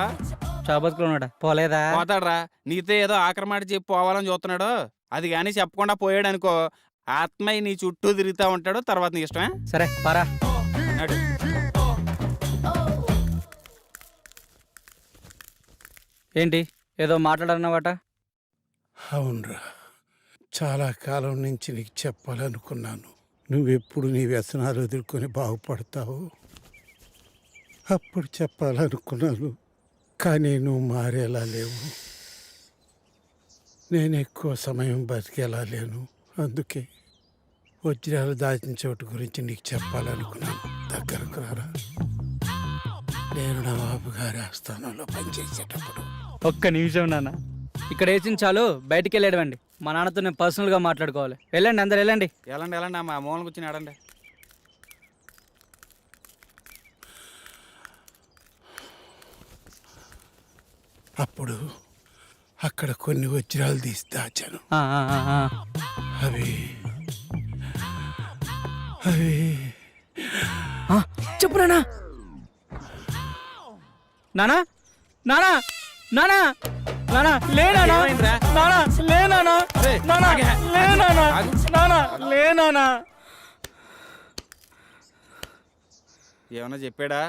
చాబతుకులు ఉన్నాడా? పోలేదా? పోతాడ్రా. నీతో ఏదో ఆక్రమాట చెప్పి పోవాలని చూస్తున్నాడు. అది కానీ చెప్పకుండా పోయాడు అనుకో, ఆత్మయ్య నీ చుట్టూ తిరుగుతూ ఉంటాడు. తర్వాత నీ ఇష్టమే. సరే పరా. నడు. ఏంటి ఏదో మాట్లాడన్నావాట? అవునరా, చాలా కాలం నుంచి నీకు చెప్పాలనుకున్నాను. నువ్వెప్పుడు నీ వ్యసనాలు ఎదుర్కొని బాగుపడతావు అప్పుడు చెప్పాలనుకున్నాను. కానీ నువ్వు మారేలా లేవు. నేను ఎక్కువ సమయం బతికేలా లేను. అందుకే వజ్రాలు దాచిన చోటు గురించి నీకు చెప్పాలనుకున్నాను. దగ్గరకు రారా. నేను నవాబు గారి ఆస్థానంలో పనిచేసేటప్పుడు. ఒక్క నిమిషం నాన్న, ఇక్కడ వేసిన చాలు, బయటికి వెళ్ళేడవండి. మా నాన్నతో నేను పర్సనల్గా మాట్లాడుకోవాలి. వెళ్ళండి, అందరు వెళ్ళండి. వెళ్ళండి వెళ్ళండి, మా మూలన కూర్చుని ఆడండి. అప్పుడు అక్కడ కొన్ని వజ్రాలు తీసి దాచాను. అవి అవి చెప్పు నానా. నానా నానా నానా నానా లేనా నానా లేనా నానా లేనా నానా లేనా. ఏమన్నా చెప్పాడా?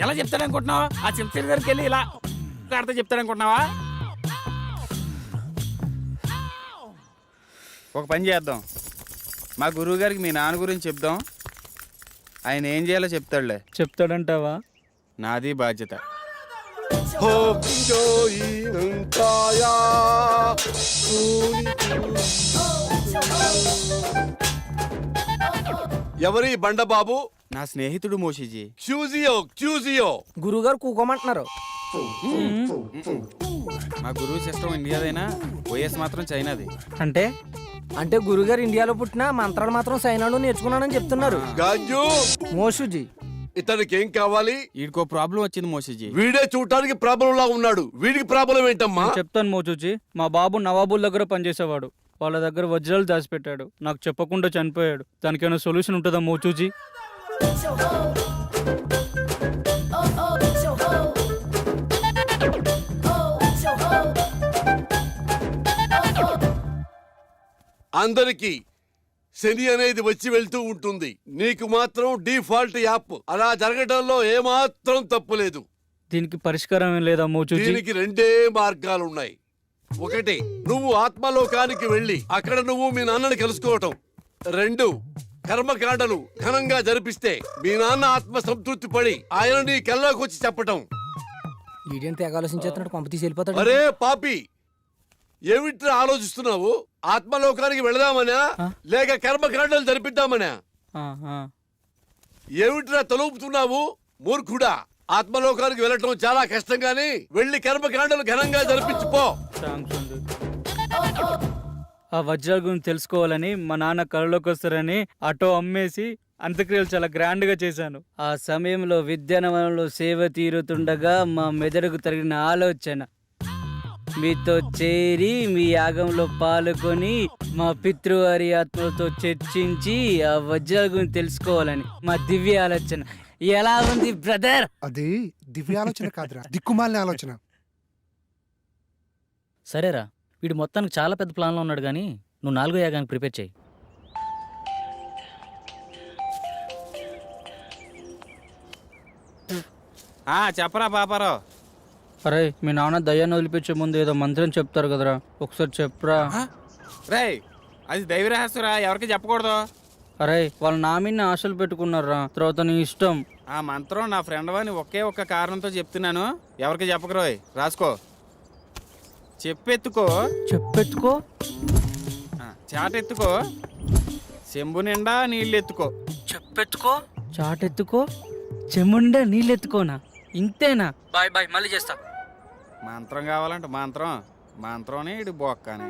ఎలా చెప్తాడనుకుంటున్నావా? ఆ చింతల దగ్గరికి వెళ్ళి ఇలా అర్థం చెప్తాడనుకుంటున్నావా? ఒక పని చేద్దాం, మా గురువు గారికి మీ నాన్న గురించి చెప్దాం. ఆయన ఏం చేయాలో చెప్తాడులే. చెప్తాడంటావా? నాది బాధ్యత. ఎవరి బండబాబు? నా స్నేహితుడు మోషిజీ. క్యూజియో క్యూజియో. గురుగారు కూకోమంటున్నారు. మా గురువు సిస్టమ్ ఇండియాదైనా ఓఎస్ మాత్రం చైనాది. అంటే అంటే గురుగారు ఇండియాలో పుట్టిన మంత్రాలు మాత్రం చైనాలో నేర్చుకున్నానని చెప్తున్నారు. గాజు మోషుజీ, ఇతనికి ఏం కావాలి? వీడికో ప్రాబ్లం వచ్చింది మోషిజీ. వీడే చూడటానికి ప్రాబ్లం లా ఉన్నాడు. వీడికి ప్రాబ్లం ఏంటమ్మా? చెప్తాను మోచూచి. మా బాబు నవాబుల్ దగ్గర పనిచేసేవాడు. వాళ్ళ దగ్గర వజ్రాలు దాచిపెట్టాడు. నాకు చెప్పకుండా చనిపోయాడు. దానికి ఏమైనా సొల్యూషన్ ఉంటుందా మోచూచి? అందరికి శని అనేది వచ్చి వెళ్తూ ఉంటుంది. నీకు మాత్రం డిఫాల్ట్ యాప్. అలా జరగడంలో ఏమాత్రం తప్పులేదు. దీనికి పరిష్కారం ఏం లేదా మోచూచి? దీనికి రెండే మార్గాలున్నాయి. ఒకటి, నువ్వు ఆత్మలోకానికి వెళ్ళి అక్కడ నువ్వు మీ నాన్నని కలుసుకోవటం. రెండు, కర్మకాండలు ఘనంగా జరిపిస్తే మీ నాన్న ఆత్మ సంతృప్తి పడి ఆయన నీ కల్లోకి వచ్చి చెప్పటం. అరే పాపి, ఏమిట్రా ఆలోచిస్తున్నావు? ఆత్మలోకానికి వెళదామనా లేక కర్మకాండలు జరిపిద్దామనా? ఏమిట్రా తలుపుతున్నావు మూర్ఖుడా? ఆత్మలోకానికి వెళ్ళటం చాలా కష్టం గాని వెళ్ళి కర్మకాండలు ఘనంగా జరిపించుకో. ఆ వజ్రాల గురించి తెలుసుకోవాలని మా నాన్న కళ్ళలోకి వస్తారని ఆటో అమ్మేసి అంత్యక్రియలు చాలా గ్రాండ్ గా చేశాను. ఆ సమయంలో విద్యానవనంలో సేవ తీరుతుండగా మా మెదడుకు తగిన ఆలోచన మీతో చేరి మీ యాగంలో పాల్గొని మా పితృవారి ఆత్మలతో చర్చించి ఆ వజ్రాల గురించి తెలుసుకోవాలని మా దివ్య ఆలోచన. ఎలా ఉంది బ్రదర్? అది దివ్య ఆలోచన కాదురా, దిక్కుమాలిన ఆలోచన. సరేరా, వీడు మొత్తానికి చాలా పెద్ద ప్లాన్లో ఉన్నాడు, కానీ నువ్వు 4వ యాగానికి ప్రిపేర్ చేయి. చెప్పరా పాపారావు. అరే, మీ నాన్న దయ్యాన్ని వదిలిపించే ముందు ఏదో మంత్రం చెప్తారు కదరా, ఒకసారి చెప్పరా. రే, అది దైవ రహస్యరా, ఎవరికి చెప్పకూడదు. అరే, వాళ్ళు నా మీద ఆశలు పెట్టుకున్నారా, తర్వాత నీ ఇష్టం. ఆ మంత్రం నా ఫ్రెండ్ అని ఒకే ఒక్క కారణంతో చెప్తున్నాను, ఎవరికి చెప్పకరోయ్. రాసుకో. చెప్పెత్తుకో. చెప్పెత్తుకో. చాటెత్తుకో. చెంబు నిండా నీళ్ళెత్తుకో. చెప్పెత్తుకో. చాటెత్తుకో. చెముండా నీళ్ళెత్తుకోనా? ఇంతేనా? బాయ్ బాయ్, మళ్ళీ చేస్తా. మంత్రం కావాలంటే మంత్రం. మంత్రం ఇటు బొక్కనే.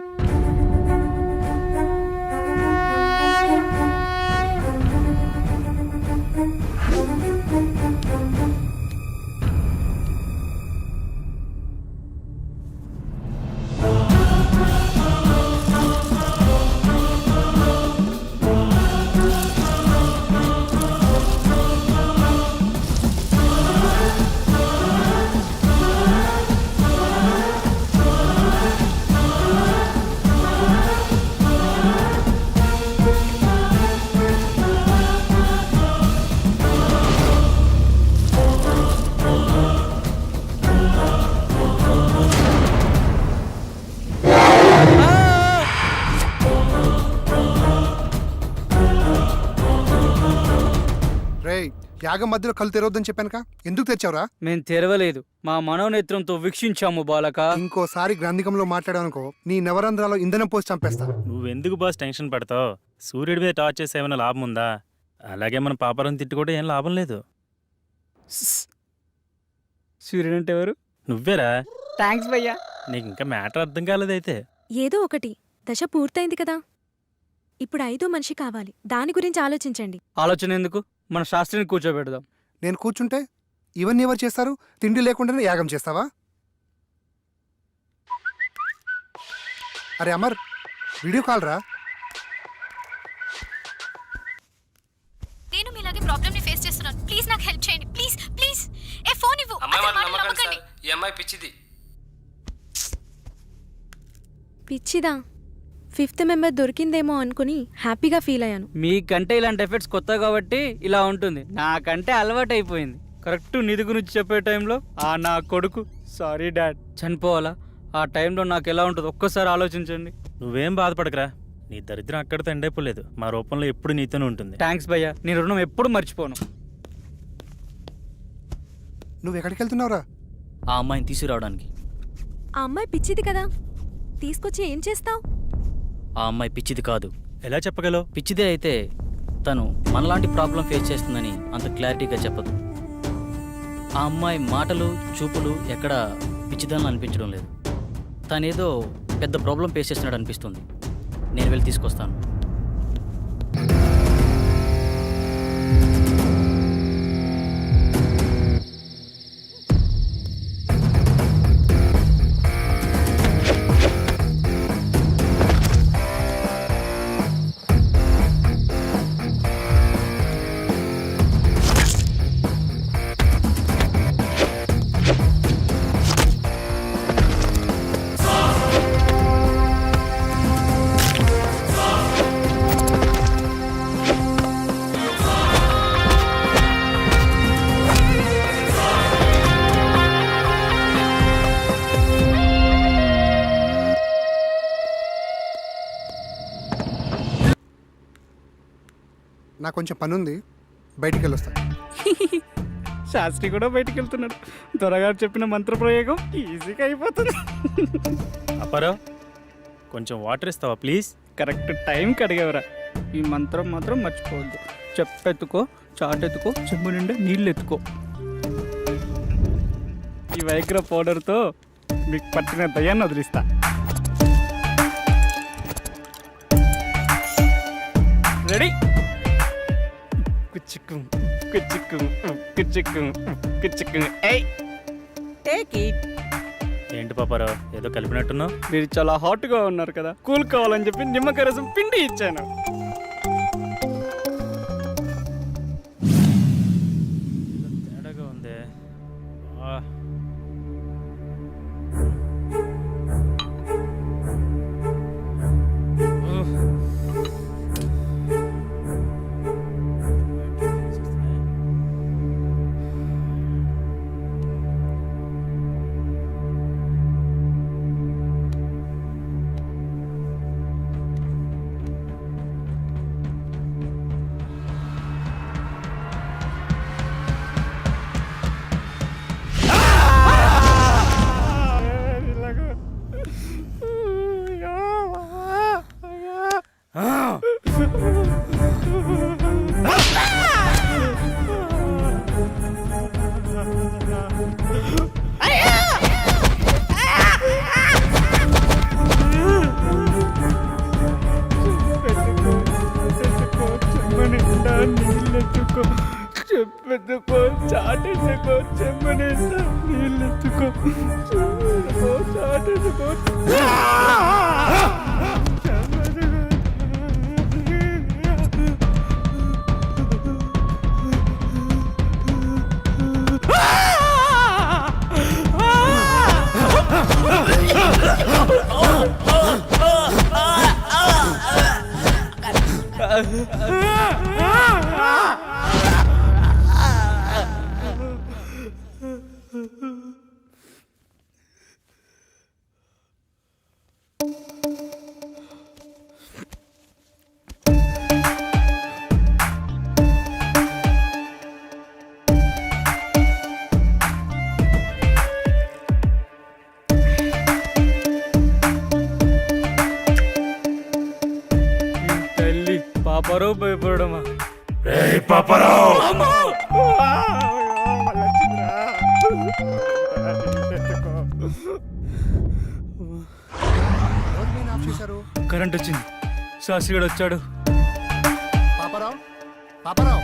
యాగం మధ్యలో కళ్ళు తెరవద్దని చెప్పానుక, ఎందుకు తెచ్చావురా? మేము తెరవలేదు, మా మనోనేత్రంతో వీక్షించాము బాలక. ఇంకోసారి గ్రంథికంలో మాట్లాడానుకో నీ నవరంధ్రాలో ఇంధనం పోసి చంపేస్తా. నువ్వెందుకు బాస్ టెన్షన్ పడతావు? సూర్యుడి మీద టార్చ్ చేస్తే ఏమైనా లాభం ఉందా? అలాగే మన పాపరం తిట్టి కూడా ఏం లాభం లేదు. సూర్యుడు అంటే ఎవరు? నువ్వేరా. థ్యాంక్స్ భయ్యా. నీకు ఇంకా మ్యాటర్ అర్థం కాలేదైతే. ఏదో ఒకటి, దశ పూర్తయింది కదా, ఇప్పుడు 5వ మనిషి కావాలి. దాని గురించి ఆలోచించండి. ఆలోచన ఎందుకు, మన శాస్త్రిని కూర్చోబెడదాం. నేను కూర్చుంటే ఇవన్నీ ఎవరు చేస్తారు? తిండి లేకుండానే యాగం చేస్తావా? అరే అమర్, వీడియో కాల్ రా. నేను మీలాగే ప్రాబ్లమ్ ని ఫేస్ చేస్తున్నాను. ప్లీజ్ నాకు హెల్ప్ చేయండి. Please please. ఏ ఫోన్ ఇవ్వు. ఈ అమ్మాయి పిచ్చిది. పిచ్చిదా? 5th మెంబర్ దొరికిందేమో అనుకుని హ్యాపీగా ఫీల్ అయ్యాను. మీకంటే ఇలాంటి ఎఫెక్ట్స్ కొత్త కాబట్టి ఇలా ఉంటుంది, నాకంటే అలవాటు అయిపోయింది. కరెక్ట్ నిధి గురించి చెప్పే టైంలో నా కొడుకు, సారీ డాడ్, చనిపోవాలా? ఆ టైంలో నాకు ఎలా ఉంటుంది ఒక్కసారి ఆలోచించండి. నువ్వేం బాధపడకరా, నీ దరిద్రం అక్కడితో ఎండైపోలేదు. మా రూపంలో ఎప్పుడు నీతోనే ఉంటుంది. థ్యాంక్స్ భయ్యా, నేను రుణం ఎప్పుడు మర్చిపోను. నువ్వు ఎక్కడికి వెళ్తున్నావురా? ఆ అమ్మాయిని తీసుకురావడానికి. ఆ అమ్మాయి పిచ్చిది కదా, తీసుకొచ్చి ఏం చేస్తావు? ఆ అమ్మాయి పిచ్చిది కాదు. ఎలా చెప్పగలవు? పిచ్చిదే అయితే తను మనలాంటి ప్రాబ్లం ఫేస్ చేస్తుందని అంత క్లారిటీగా చెప్పదు. ఆ అమ్మాయి మాటలు చూపులు ఎక్కడ పిచ్చిదాన్ని అనిపించడం లేదు. తనేదో పెద్ద ప్రాబ్లం ఫేస్ చేస్తున్నాడు అనిపిస్తుంది. నేను వెళ్ళి తీసుకొస్తాను. నాకు కొంచెం పని ఉంది, బయటికి వెళ్ళొస్తా. శాస్త్రి కూడా బయటికి వెళ్తున్నాడు. త్వరగా చెప్పిన మంత్ర ప్రయోగం ఈజీగా అయిపోతుంది. అప్పారావు, కొంచెం వాటర్ ఇస్తావా ప్లీజ్? కరెక్ట్ టైంకి అడిగేవరా. ఈ మంత్రం మాత్రం మర్చిపోవద్దు. చెప్పెత్తుకో, చాటెత్తుకో, చెంబు నిండా నీళ్ళు ఎత్తుకో. ఈ వైగ్ర పౌడర్తో మీకు పట్టిన దయ్యాన్ని వదిలిస్తా. రెడీ? కుచ్చిక్కు కుచ్చిక్కు కుచ్చిక్కు కుచ్చిక్కు. ఏయ్ టేక్ ఇట్. ఏంటి పాపారావు, ఏదో కలిపినట్టున్నావు? మీరు చాలా హాట్గా ఉన్నారు కదా, కూల్ కావాలని చెప్పి నిమ్మకాయ రసం పిండి ఇచ్చాను. తేడాగా ఉంది. చెప్పెత్తుకో, చాటెత్తుకో, చెంబు నిండా నీళ్ళెత్తుకో, చాటెత్తుకో. పాపారావు భయపడమా? ఆఫ్ చేశారు. కరెంట్ వచ్చింది, శాస్త్రిగాడు వచ్చాడు. పాపారావు, పాపారావు,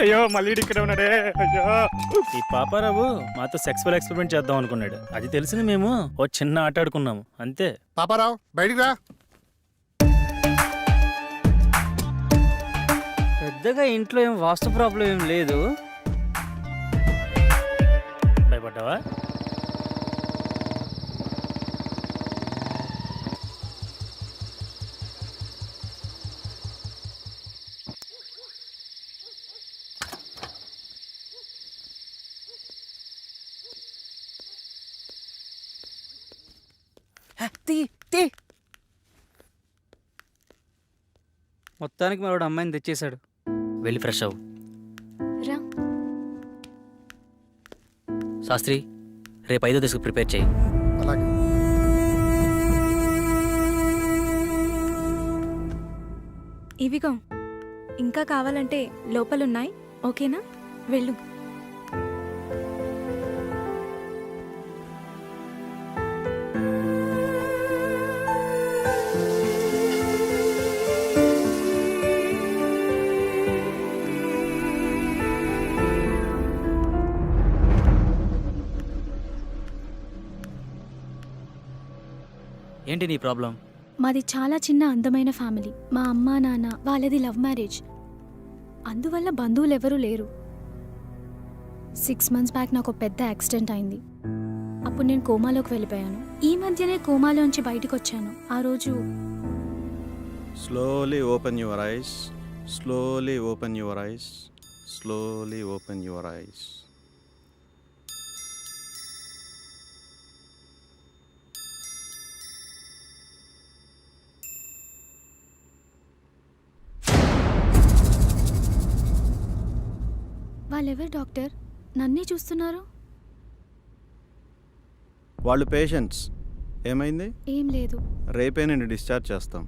అయ్యో మళ్ళీ ఇక్కడ ఉన్నాడే. అయ్యో, ఈ పాపారావు మాతో సెక్సువల్ ఎక్స్పెరిమెంట్ చేద్దాం అనుకున్నాడు. అది తెలిసిన మేము ఓ చిన్న ఆట ఆడుకున్నాము అంతే. పాపారావు బయటికి రా. పెద్దగా ఇంట్లో ఏం వాస్తు ప్రాబ్లం ఏం లేదు. భయపడ్డావా? మొత్తానికి మరొకడు అమ్మాయిని తెచ్చేశాడు. వెళ్ళి ఫ్రెష్ అవ్వు. రా. శాస్త్రి, రేపు 5వ దశకు ప్రిపేర్ చేయి. అలాగే. ఇవిగో ఇంకా కావాలంటే లోపలున్నాయి, ఓకేనా? వెళ్ళు. ఏంటి నీ ప్రాబ్లం? మాది చాలా చిన్న అందమైన ఫ్యామిలీ. మా అమ్మా నాన్న వాళ్ళది లవ్ మ్యారేజ్. అందువల్ల బంధువులు ఎవరూ లేరు. 6 months బ్యాక్ నాకు పెద్ద యాక్సిడెంట్ అయింది. అప్పుడు నేను కోమాలోకి వెళ్ళిపోయాను. ఈ మధ్యనే కోమాలోంచి బయటకు వచ్చాను. ఆ రోజు slowly open your eyes, slowly open your eyes, slowly open your eyes. వాళ్ళెవరు డాక్టర్? నన్నే చూస్తున్నారు. వాళ్ళు పేషెంట్స్. ఏమైంది? ఏం లేదు. రేపే నేను డిశ్చార్జ్ చేస్తాం.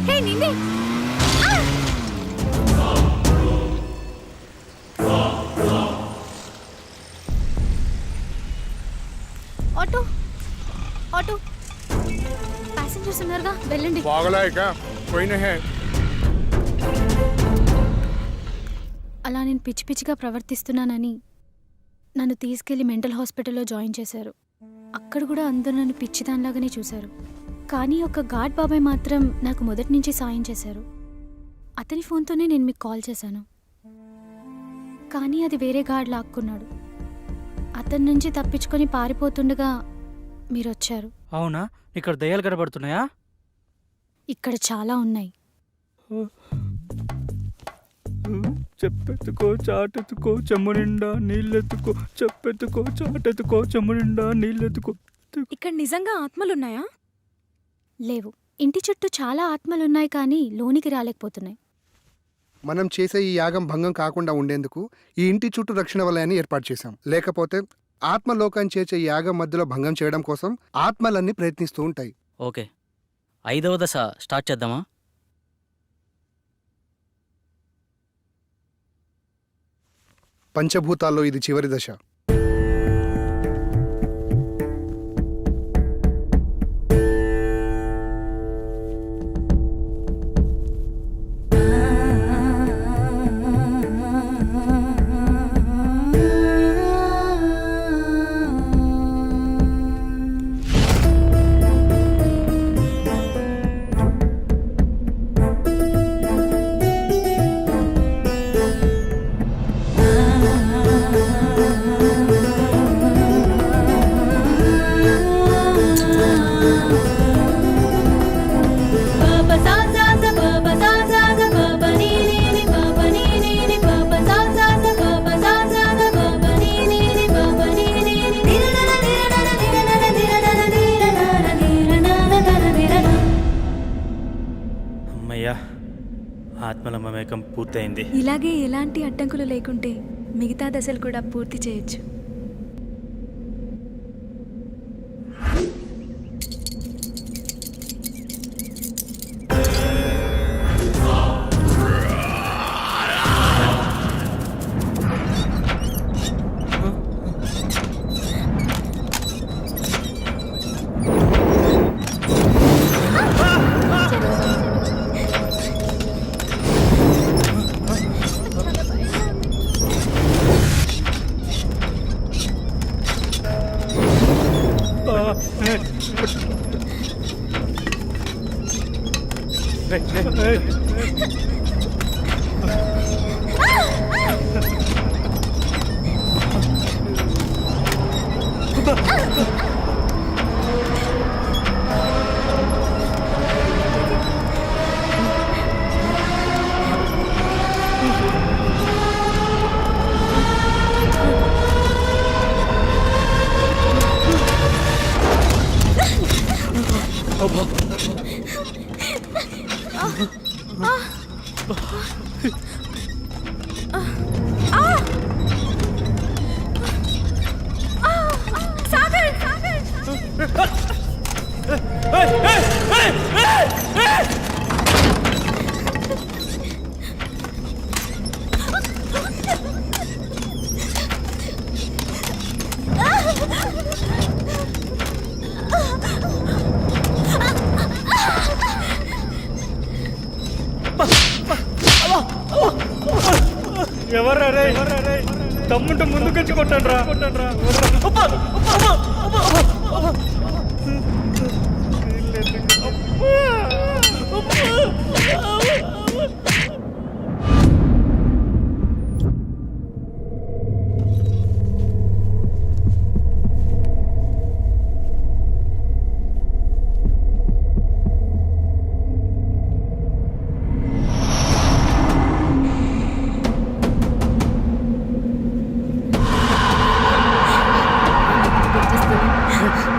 హే నిన్నే. ఆటో ఆటో ప్యాసింజర్స్ ఉన్నారుగా, వెళ్ళండి. అలా నేను పిచ్చి పిచ్చిగా ప్రవర్తిస్తున్నానని నన్ను తీసుకెళ్లి మెంటల్ హాస్పిటల్లో జాయిన్ చేశారు. అక్కడ కూడా అందరూ నన్ను పిచ్చిదానిలాగానే చూశారు. కానీ ఒక గాడ్ బాబాయ్ మాత్రం నాకు మొదటి నుంచి సాయం చేశారు. అతని ఫోన్తోనే నేను మీకు కాల్ చేశాను. కానీ అది వేరే గాడ్ లాక్కున్నాడు. అతని నుంచి తప్పించుకొని పారిపోతుండగా మీరు వచ్చారు. అవునా? ఇక్కడ దయ్యాలు కనబడుతున్నాయా? ఇక్కడ చాలా ఉన్నాయి. చెప్పెత్తుకో చాటెత్తుకో చెమ్ము నిండా నీళ్ళెత్తుకో, చెప్పెత్తుకో చాటెత్తుకో చెమ్ము నిండా నీళ్ళెత్తుకో. ఇక్కడ నిజంగా ఆత్మలున్నాయా? లేవు. ఇంటి చుట్టూ చాలా ఆత్మలున్నాయి, కానీ లోనికి రాలేకపోతున్నాయి. మనం చేసే ఈ యాగం భంగం కాకుండా ఉండేందుకు ఈ ఇంటి చుట్టూ రక్షణ వలయాన్ని ఏర్పాటు చేశాం. లేకపోతే ఆత్మలోకాన్ని చేర్చే ఈ యాగం మధ్యలో భంగం చేయడం కోసం ఆత్మలన్నీ ప్రయత్నిస్తూ ఉంటాయి. ఓకే, 5వ దశ స్టార్ట్ చేద్దామా? పంచభూతాల్లో ఇది చివరి దశ. మమేకం పూర్తయింది. ఇలాగే ఎలాంటి అడ్డంకులు లేకుంటే మిగతా దశలు కూడా పూర్తి చేయొచ్చు. ఎవర్రా రే తమ్ముంటే ముందుకొచ్చి కొట్టండి రా.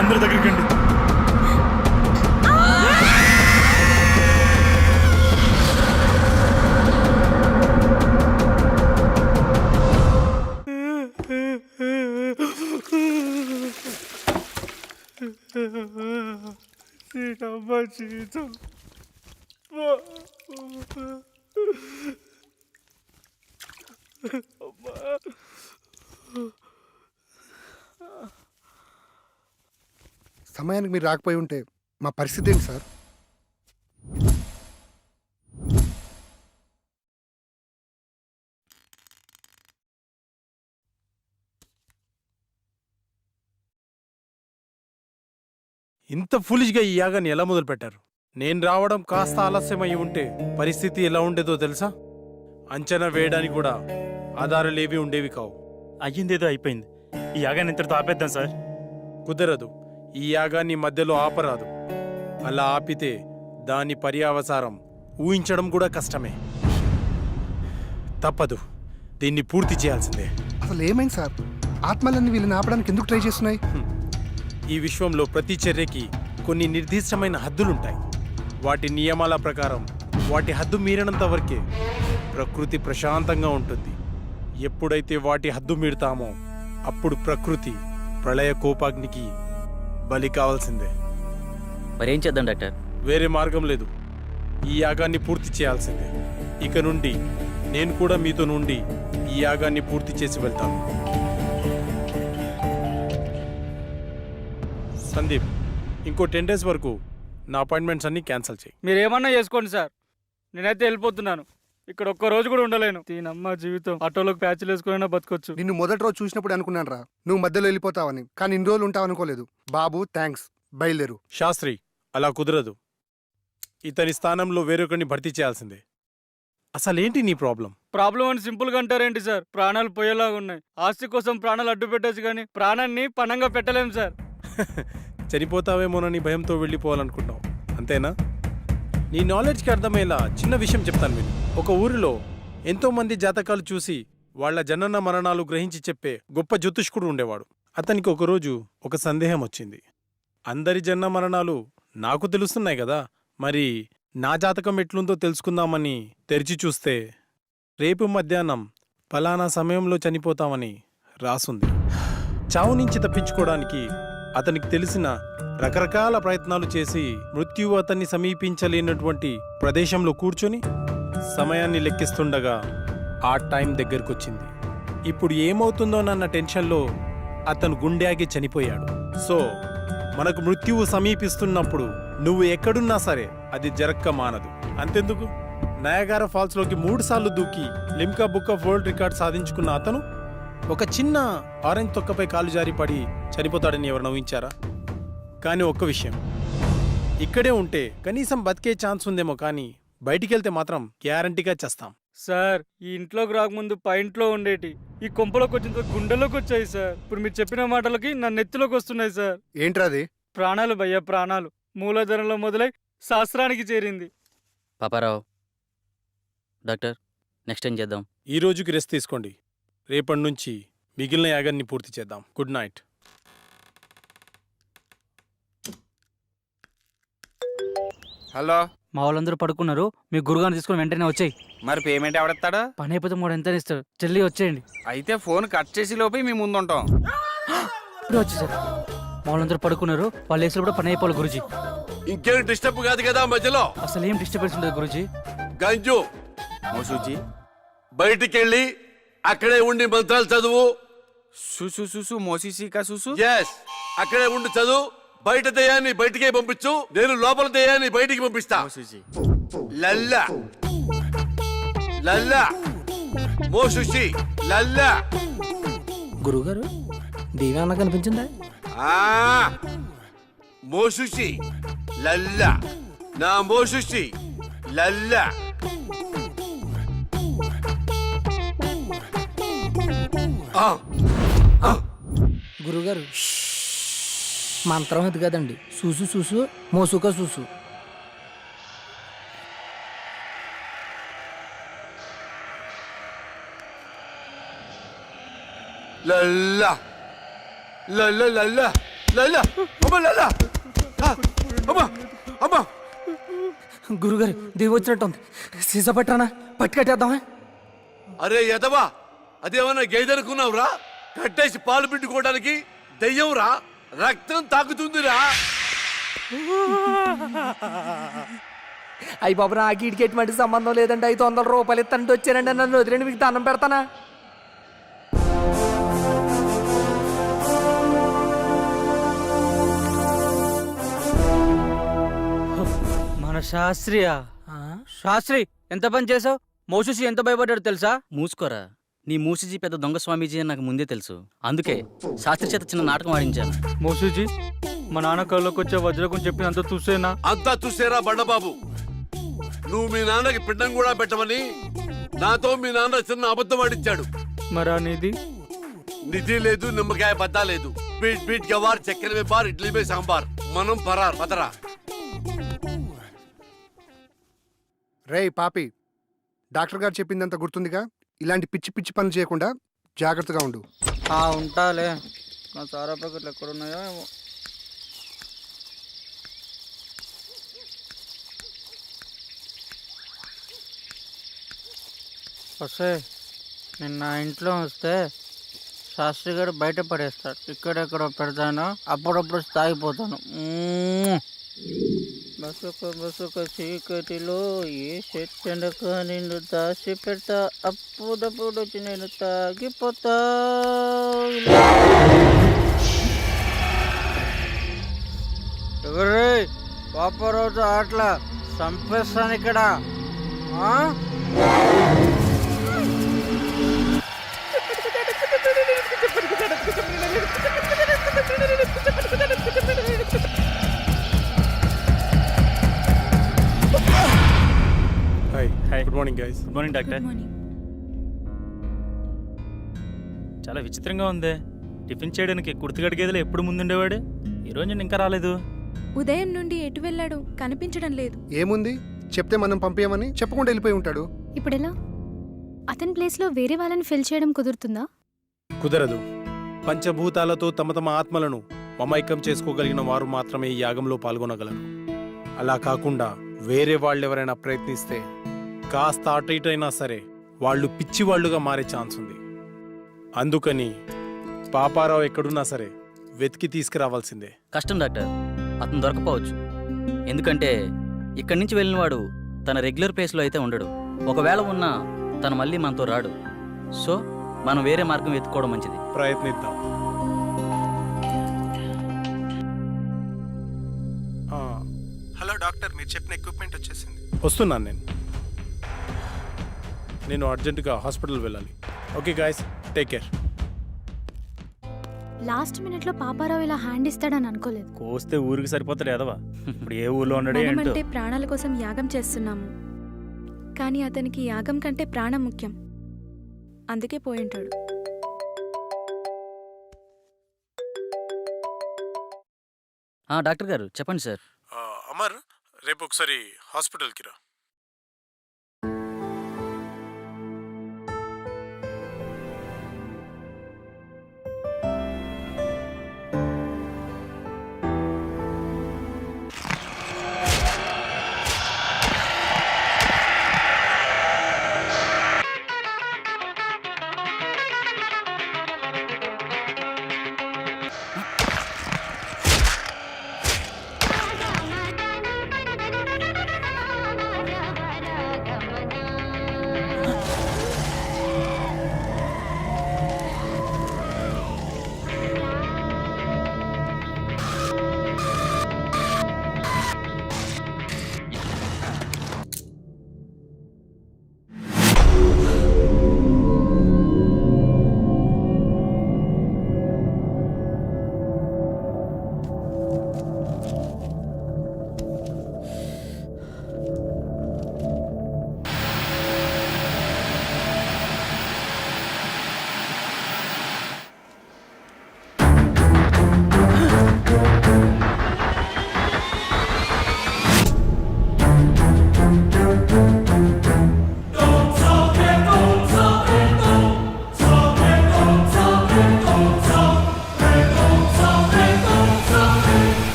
అందరి దగ్గరికి రండి. జీవితం సమయానికి మీరు రాకపోయి ఉంటే మా పరిస్థితి ఏంటి సార్? ఇంత ఫులిష్గా ఈ యాగాన్ని ఎలా మొదలు పెట్టారు? నేను రావడం కాస్త ఆలస్యమై ఉంటే పరిస్థితి ఎలా ఉండేదో తెలుసా? అంచనా వేయడానికి కూడా ఆధారాలేవి ఉండేవి కావు. అయ్యిందేదో అయిపోయింది. ఈ యాగాన్ని ఇంతటితో ఆపేద్దాం సార్. కుదరదు. ఈ యాగాన్ని మధ్యలో ఆపరాదు. అలా ఆపితే దాని పర్యావసారం ఊహించడం కూడా కష్టమే. తప్పదు, దీన్ని పూర్తి చేయాల్సిందే. అసలు ఏమైంది సార్? ఆత్మలన్నీ వీళ్ళని ఆపడానికి ఎందుకు ట్రై చేస్తున్నాయి? ఈ విశ్వంలో ప్రతి చర్యకి కొన్ని నిర్దిష్టమైన హద్దులుంటాయి. వాటి నియమాల ప్రకారం వాటి హద్దు మీరినంత వరకే ప్రకృతి ప్రశాంతంగా ఉంటుంది. ఎప్పుడైతే వాటి హద్దు మీరుతామో అప్పుడు ప్రకృతి ప్రళయ కోపాగ్నికి బలి కావాల్సిందే. మరేం చేద్దాం డాక్టర్? వేరే మార్గం లేదు. ఈ యాగాన్ని పూర్తి చేయాల్సిందే. ఇక నుండి నేను కూడా మీతో నుండి ఈ యాగాన్ని పూర్తి చేసి వెళ్తాను. సందీప్, ఇంకో 10 days వరకు నా అపాయింట్మెంట్స్ అన్ని క్యాన్సిల్ చేయి. మీరేమన్నా చేసుకోండి సార్, నేనైతే వెళ్ళిపోతున్నాను. ఇక్కడ ఒక్క రోజు కూడా ఉండలేను. దీనమ్మ జీవితం. ఆటోలోకి ప్యాచ్లు వేసుకున్నా బతకొచ్చు. నిన్ను మొదటి రోజు చూసినప్పుడు అనుకున్నాను రా నువ్వు మధ్యలో వెళ్ళిపోతావని, కానీ ఇన్ని రోజులు ఉంటావు అనుకోలేదు. బాబు థ్యాంక్స్, బయలుదేరు. శాస్త్రి, అలా కుదరదు. ఇతని స్థానంలో వేరొకరిని భర్తీ చేయాల్సిందే. అసలేంటి నీ ప్రాబ్లం అని సింపుల్గా అంటారేంటి సార్? ప్రాణాలు పోయేలాగా ఉన్నాయి. ఆస్తి కోసం ప్రాణాలు అడ్డు పెట్టచ్చు, కానీ ప్రాణాన్ని పణంగా పెట్టలేం సార్. చనిపోతావేమోనని భయంతో వెళ్ళిపోవాలనుకుంటావు, అంతేనా? నీ నాలెడ్జ్కి అర్థమయ్యేలా చిన్న విషయం చెప్తాను విను. ఒక ఊరిలో ఎంతోమంది జాతకాలు చూసి వాళ్ల జనన మరణాలు గ్రహించి చెప్పే గొప్ప జ్యోతిష్కుడు ఉండేవాడు. అతనికి ఒకరోజు ఒక సందేహం వచ్చింది. అందరి జనన మరణాలు నాకు తెలుస్తున్నాయి కదా, మరి నా జాతకం ఎట్లుందో తెలుసుకుందామని తెరిచి చూస్తే రేపు మధ్యాహ్నం ఫలానా సమయంలో చనిపోతామని రాసుంది. చావు నుంచి తప్పించుకోవడానికి అతనికి తెలిసిన రకరకాల ప్రయత్నాలు చేసి మృత్యువు అతన్ని సమీపించలేనటువంటి ప్రదేశంలో కూర్చొని సమయాన్ని లెక్కిస్తుండగా ఆ టైం దగ్గరకొచ్చింది. ఇప్పుడు ఏమవుతుందోనన్న టెన్షన్లో అతను గుండె ఆగి చనిపోయాడు. సో మనకు మృత్యువు సమీపిస్తున్నప్పుడు నువ్వు ఎక్కడున్నా సరే అది జరక్క మానదు. అంతెందుకు, నయాగారా ఫాల్స్లోకి 3 సార్లు దూకి Limca book of world record సాధించుకున్న అతను ఒక చిన్న ఆరెంజ్ తొక్కపై కాలు జారి పడి చనిపోతాడని ఎవరు నవ్వించారా? కానీ ఒక్క విషయం, ఇక్కడే ఉంటే కనీసం బతికే ఛాన్స్ ఉందేమో, కానీ బయటికెళ్తే మాత్రం గ్యారంటీగా చేస్తాం. సార్ ఈ ఇంట్లోకి రాకముందు ఇంట్లో ఉండేటి ఈ కొంపలోకి వచ్చిన గుండెలోకి వచ్చాయి సార్. ఇప్పుడు మీరు చెప్పిన మాటలకి నా నెత్తిలోకి వస్తున్నాయి సార్. ఏంట్రాది? ప్రాణాలు భయ్యా, ప్రాణాలు మూలధనంలో మొదలై శాస్త్రానికి చేరింది. పాపారావు డాక్టర్, నెక్స్ట్ ఏం చేద్దాం? ఈ రోజుకి రెస్ట్ తీసుకోండి. రేపటి నుంచి మిగిలిన యాగాన్ని పూర్తి చేద్దాం. Good night. హలో, మా వాళ్ళందరూ పడుకున్నారు. మీ గురుగారిని తీసుకుని వెంటనే వచ్చేయి. మరి పేమెంట్ ఎవడెత్తాడు? పని అయిపోతే 3 ఎంత ఇస్తారు? చెల్లి వచ్చేయండి. అయితే ఫోన్ కట్ చేసి లోపే మీ ముందు ఉంటాం. ఇప్పుడు వచ్చేసారు. మా వాళ్ళందరూ పడుకున్నారు. వాళ్ళు వేసిన కూడా పని అయిపోవాలి గురుజీ. ఇంకేం డిస్టర్బ్ కాదు కదా మధ్యలో? అసలు ఏం డిస్టర్బెన్స్ ఉండదు గురుజీ. గంజు మోసూజీ, బయటికెళ్ళి అక్కడే ఉండి మంత్రాలు చదువు. సుసు సుసు మోసీసీకా సుసు. ఎస్, అక్కడే ఉండి చదువు. బయట దయ్యాన్ని బయటికే పంపించు, నేను లోపల దయ్యాన్ని బయటికి పంపిస్తా. మోసూజీ, లల్లా లల్లా మోసుషి లల్లా. గురుగారు దేవేనా కనిపించిందా? మోసుషి లల్లా, నా మోసుషి లల్లా. గురుగారు మంత్రం అది కదండి. చూసు చూసు మోసుక చూసు. లల్లా లల్లా లల్లా లల్లా. అమ్మ లల్లా, అమ్మ అమ్మ. గురుగారు దేవి వచ్చినట్టుంది. సీసా పట్టానా పట్టుకట్టేద్దామా? అరే ఎదవా, అదేమన్నా గేదెనుకున్నావురా? కట్టేసి పాలు పిండుకోవడానికి దయ్యంరా, రక్తం తాకుతుందిరా. అయ్యి బాబు, నాకు ఇటుకి ఎటువంటి సంబంధం లేదండి. 500 రూపాయలు ఇస్తానంటే వచ్చారండి. నన్ను వదిలేండి, మీకు దండం పెడతానా? మన శాస్త్రియా? శాస్త్రి ఎంత పని చేసావు? మోసూసి ఎంత భయపడ్డాడు తెలుసా? మూసుకోరా, నీ మూసిజీ పెద్ద దొంగ స్వామీజీ అని నాకు ముందే తెలుసు. అందుకే శాస్త్రి చేత చిన్న నాటకం ఆడించాను. మోసూజీ, మా నాన్న కళ్ళలోకి వచ్చే వజ్రకం చెప్పినంత చూసేనా? అంతా చూసేరా బండబాబు. నువ్వు మీ నాన్నకి పిండం కూడా పెట్టమని నాతో మీ నాన్న చిన్న అబద్ధం ఆడించాడు. మరా నిధి? నిధి లేదు, నిమ్మకాయ బద్దా లేదు. బీట్ బీట్ గవార్, చక్కెర మే బార్, ఇడ్లీ మే సాంబార్. మనం పరార్ పదరా. రేయ్ పాపి, డాక్టర్ గారు చెప్పిందంత గుర్తుందిగా? ఇలాంటి పిచ్చి పిచ్చి పనులు చేయకుండా జాగ్రత్తగా ఉండు. ఉంటాలే. నా సారా ప్యాకెట్లు ఎక్కడున్నాయో ఏమో. వస్తే నిన్న ఇంట్లో వస్తే శాస్త్రి గారు బయట పడేస్తాడు. ఇక్కడెక్కడో పెడతాను, అప్పుడప్పుడు తాగిపోతాను. బసుక చీకటిలో ఏ చెట్టెండక నిన్ను దాచి పెడతా, అప్పుడప్పుడు వచ్చి నేను తాగిపోతా. ఎవరే పాపరాజు ఆటలా చంపేస్తాను ఇక్కడ. Hi, good morning guys. Good morning doctor. చాలా విచిత్రంగా ఉంది. టిఫిన్ చేయడానికి కుర్తిగడి గదిలో ఎప్పుడు ముందుండేవాడు, ఈరోజు నేను ఇంకా రాలేదు. ఉదయం నుండి ఎటు వెళ్ళాడు కనిపించడం లేదు. ఏముంది, చెప్తే మనం పంపేయమని చెప్పకుండా వెళ్ళిపోయి ఉంటాడు. ఇప్పుడెలా? అతని ప్లేస్లో వేరే వాళ్ళని ఫిల్ చేయడం కుదురుతుందా? కుదరదు. పంచభూతాలతో తమ తమ ఆత్మలను మమైకం చేసుకోగలిగిన వారు మాత్రమే ఈ యాగంలో పాల్గొనగలరు. అలా కాకుండా వేరే వాళ్ళు ఎవరైనా ప్రయత్నిస్తే కాస్త అటు ఇటు అయినా సరే వాళ్ళు పిచ్చివాళ్లుగా మారే ఛాన్స్ ఉంది. అందుకని పాపారావు ఎక్కడున్నా సరే వెతికి తీసుకురావాల్సిందే. కష్టం డాక్టర్, అతను దొరకపోవచ్చు. ఎందుకంటే ఇక్కడి నుంచి వెళ్ళిన వాడు తన రెగ్యులర్ ప్లేస్లో అయితే ఉండడు. ఒకవేళ ఉన్నా తను మళ్ళీ మనతో రాడు. సో మనం వేరే మార్గం వెతుక్కోవడం మంచిది. ప్రయత్నిద్దాం. హలో డాక్టర్, మీరు చెప్పిన ఎక్విప్మెంట్ వచ్చేసింది. వస్తున్నాను నేను అర్జెంటుగా హాస్పిటల్ వెళ్ళాలి. Okay guys, take care. Last మినిట్లో పాపారావు ఇలా హ్యాండ్ ఇస్తాడని అనుకోలేదు. కోస్తే ఊరికి సరిపోతాడు ఎదవా. ఇప్పుడు ఏ ఊళ్ళో ఉన్నాడే ఏంటో. మనమంటే ప్రాణాల కోసం యాగం చేస్తున్నాము, కానీ అతనికి యాగం కంటే ప్రాణం ముఖ్యం. అందుకే పోయింటాడు. డాక్టర్ గారు చెప్పండి సార్. అమర్, రేపు ఒకసారి హాస్పిటల్కి రా.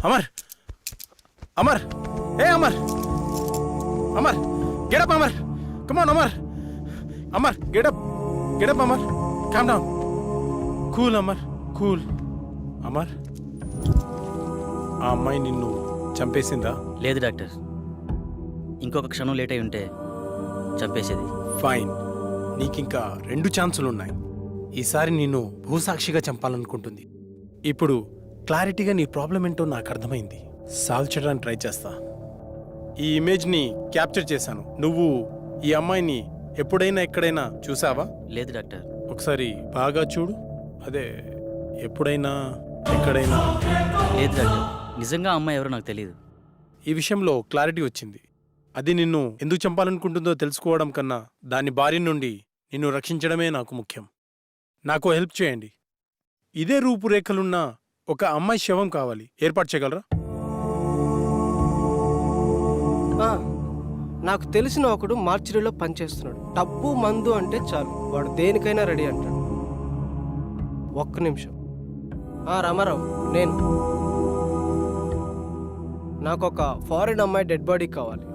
అమర్, అమర్, ఏ Amar, Amar, get up, Amar, come on, Amar, Amar, get up, Amar, calm down, cool, Amar, cool. Amar, ఆ అమ్మాయి నిన్ను చంపేసిందా? లేదు డాక్టర్, ఇంకొక క్షణం లేట్ అయి ఉంటే చంపేసేది. ఫైన్, నీకింకా 2 ఛాన్సులు ఉన్నాయి. ఈసారి నిన్ను భూసాక్షిగా చంపాలనుకుంటుంది. ఇప్పుడు క్లారిటీగా నీ ప్రాబ్లం ఏంటో నాకు అర్థమైంది. సాల్వ్ చేయడానికి ట్రై చేస్తా. ఈ ఇమేజ్ని క్యాప్చర్ చేశాను. నువ్వు ఈ అమ్మాయిని ఎప్పుడైనా ఎక్కడైనా చూసావా? లేదు డాక్టర్. ఒకసారి బాగా చూడు. అదే ఎప్పుడైనా ఎక్కడైనా? లేదు డాక్టర్, నిజంగా అమ్మాయి ఎవరో నాకు తెలియదు. ఈ విషయంలో క్లారిటీ వచ్చింది. అది నిన్ను ఎందుకు చంపాలనుకుంటుందో తెలుసుకోవడం కన్నా దాని బారి నుండి నిన్ను రక్షించడమే నాకు ముఖ్యం. నాకు హెల్ప్ చేయండి. ఇదే రూపురేఖలున్న ఒక అమ్మాయి శవం కావాలి. ఏర్పాటు చేయగలరా? నాకు తెలిసిన ఒకడు మార్చిరీలో పనిచేస్తున్నాడు. డబ్బు మందు అంటే చాలు, వాడు దేనికైనా రెడీ అంటాడు. ఒక్క నిమిషం. రామారావు, నేను నాకు ఒక ఫారిన్ అమ్మాయి డెడ్ బాడీ కావాలి.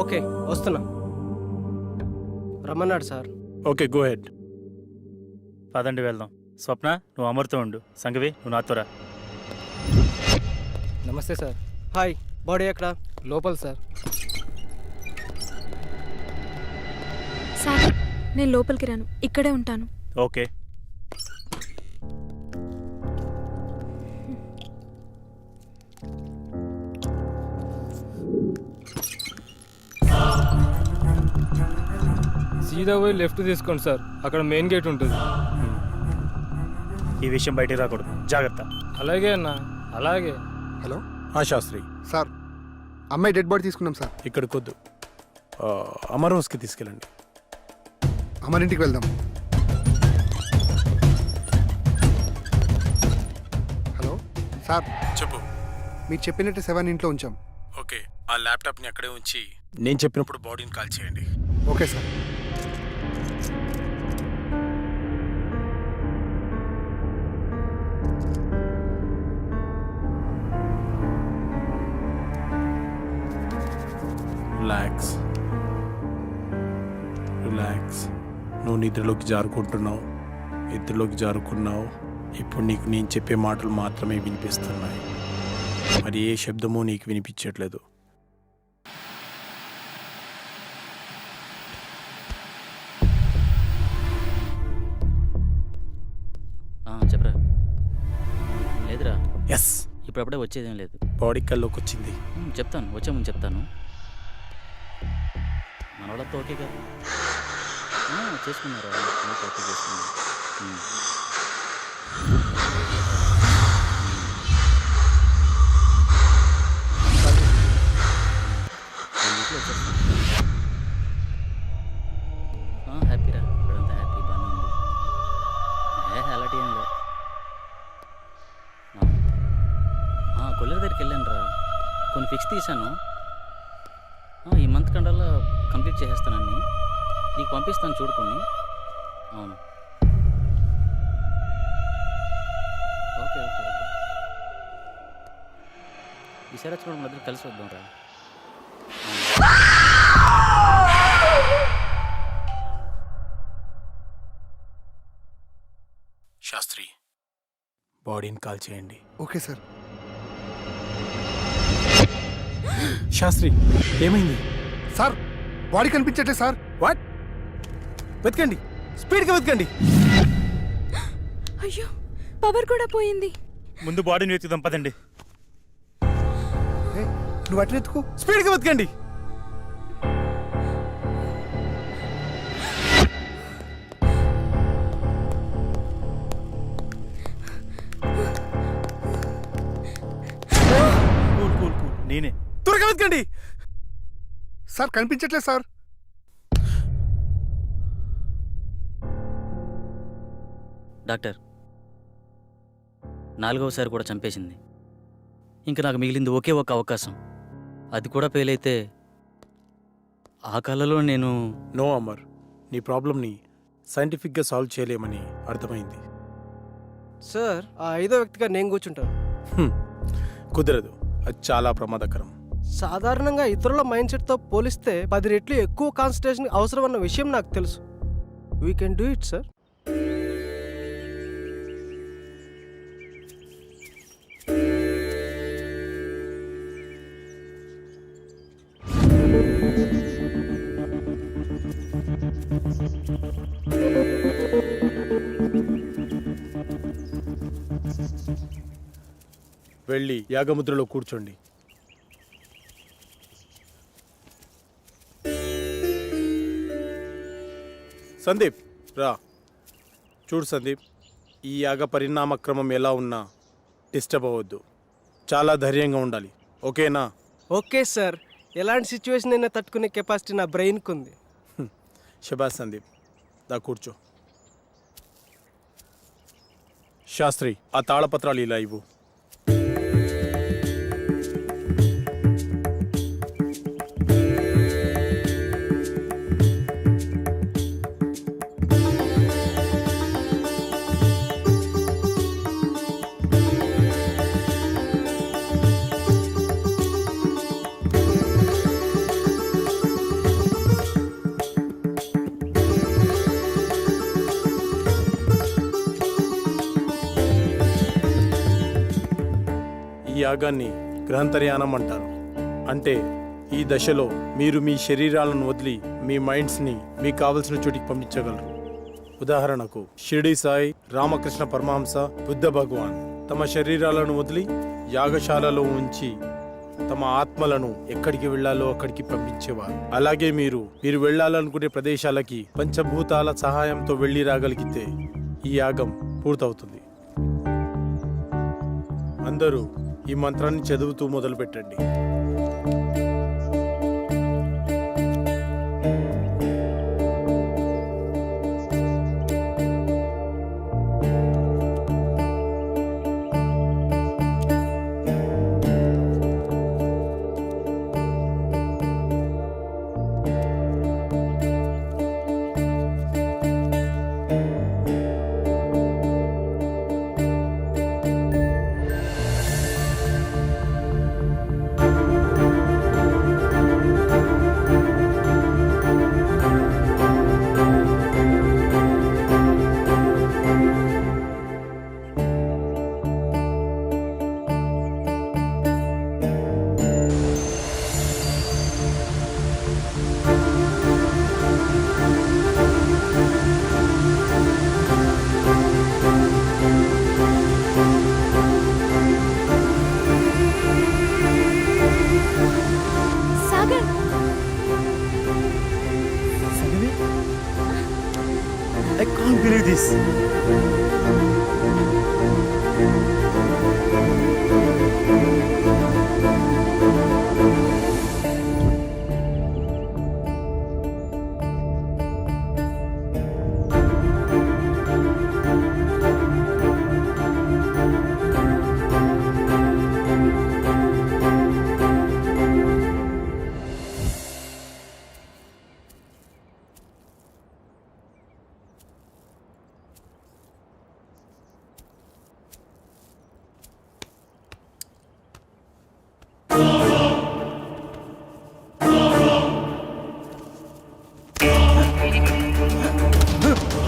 ఓకే, వస్తున్నా. రమ్మన్నాడు సార్. Okay, go head. పదండి వెళ్దాం. స్వప్న, నువ్వు అమర్తో ఉండు. సంగవి, నువ్వు నాతో రా. నమస్తే సార్. హాయ్, బాడీ ఎక్కడ? లోపల సార్. సార్, నేను లోపలికి రాను, ఇక్కడే ఉంటాను. ఓకే. సీదా పోయి లెఫ్ట్ తీసుకోండి సార్, అక్కడ మెయిన్ గేట్ ఉంటుంది. ఈ విషయం బయటికి రాకూడదు, జాగ్రత్త. అలాగే అన్న, అలాగే. హలో శాస్త్రి సార్, అమ్మాయి డెడ్ బాడీ తీసుకున్నాం సార్. ఇక్కడికి వద్దు, అమర్ హౌస్కి తీసుకెళ్ళండి. అమరింటికి వెళ్దాం. హలో సార్, చెప్పు. మీరు చెప్పినట్టు 7 ఇంట్లో ఉంచాం. ఓకే, ఆ ల్యాప్టాప్ని అక్కడే ఉంచి నేను చెప్పినప్పుడు బాడీని కాల్ చేయండి. Okay sir. Relax relax. నువ్వు నిద్రలోకి జారుకుంటున్నావు, నిద్రలోకి జారుకున్నావు. ఇప్పుడు నీకు నేను చెప్పే మాటలు మాత్రమే వినిపిస్తున్నాయి, మరి ఏ శబ్దమూ నీకు వినిపించట్లేదు. చెప్పరా. లేదురా. ఎస్, ఇప్పుడప్పుడే వచ్చేదేం లేదు. బాడీ కల్లోకి వచ్చింది. చెప్తాను, వచ్చే ముందు చెప్తాను. మన వాళ్ళతో ఓకే కదా, చేసుకున్నారా? ఓకే చేసుకున్నారు. హ్యాపీరా, ఇప్పుడంతా హ్యాపీ, బాగానే ఉంది. అలాంటి ఏం లేదు. కొల్లెర దగ్గరికి వెళ్ళాను రా, కొన్ని ఫిక్స్ తీశాను. ఈ మంత్ కండల్లా కంప్లీట్ చేసేస్తానని నీకు పంపిస్తాను, చూడుకొని. అవును, ఓకే ఓకే ఓకే. ఈసారి వచ్చి కూడా మన దగ్గర కలిసి వద్దాం రా. శాస్త్రి, బాడీని కాల్ చేయండి. Okay sir. శాస్త్రి, ఏమైంది సార్? బాడీ కనిపించట్లేదు సార్. వాట్? వెతకండి, స్పీడ్గా వెతకండి. అయ్యో, పవర్ కూడా పోయింది. ముందు బాడీని వెతుకుదాం పదండి. నువ్వు అట్లా ఎత్తుకో, స్పీడ్గా వెతకండి. నేనే. త్వరగా వెతకండి సార్. కనిపించట్లేదు సార్. డాక్టర్, 4వసారి కూడా చంపేసింది. ఇంకా నాకు మిగిలింది ఒకే ఒక అవకాశం, అది కూడా ఫెయిల్ అయితే ఆ కళలో నేను... నో అమర్, నీ ప్రాబ్లమ్ని సైంటిఫిక్గా సాల్వ్ చేయలేమని అర్థమైంది. సార్, ఆ 5వ వ్యక్తిగా నేను కూర్చుంటాను. కుదరదు, అది చాలా ప్రమాదకరం. సాధారణంగా ఇతరుల మైండ్ సెట్తో పోలిస్తే 10 రెట్లు ఎక్కువ కాన్సన్ట్రేషన్ అవసరం అన్న విషయం నాకు తెలుసు. We can do it sir. వెళ్ళి యాగముద్రలో కూర్చోండి. సందీప్ రా. చూడు సందీప్, ఈ యాగ పరిణామక్రమం ఎలా ఉన్నా డిస్టర్బ్ అవ్వద్దు, చాలా ధైర్యంగా ఉండాలి, ఓకేనా? Okay sir. ఎలాంటి సిచ్యువేషన్ అయినా తట్టుకునే కెపాసిటీ నా బ్రెయిన్కి ఉంది. శబాష్ సందీప్, దా కూర్చో. శాస్త్రి, ఆ తాళపత్రాలు ఇలా ఇవ్వు. ఈ యాగాన్ని గ్రహంతర్యానం అంటారు. అంటే ఈ దశలో మీరు మీ శరీరాలను వదిలి మీ మైండ్స్ని మీకు కావలసిన చోటికి పంపించగలరు. ఉదాహరణకు షిరిడి సాయి, రామకృష్ణ పరమహంస, బుద్ధ భగవాన్ తమ శరీరాలను వదిలి యాగశాలలో ఉంచి తమ ఆత్మలను ఎక్కడికి వెళ్లాలో అక్కడికి పంపించేవారు. అలాగే మీరు వెళ్లాలనుకునే ప్రదేశాలకి పంచభూతాల సహాయంతో వెళ్ళి రాగలిగితే ఈ యాగం పూర్తవుతుంది. అందరూ ఈ మంత్రాన్ని చదువుతూ మొదలు పెట్టండి.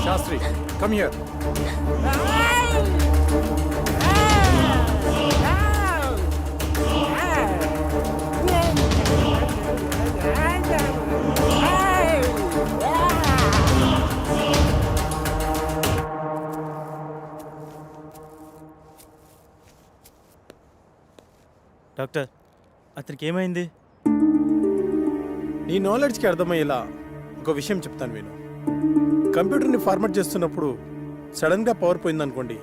Sastry come here. డాక్టర్ అతనికి ఏమైంది? నీ నాలెడ్జ్కి అర్థమయ్యేలా ఒక విషయం చెప్తాను విను. కంప్యూటర్ని ఫార్మాట్ చేస్తున్నప్పుడు సడన్గా పవర్ పోయిందనుకోండి,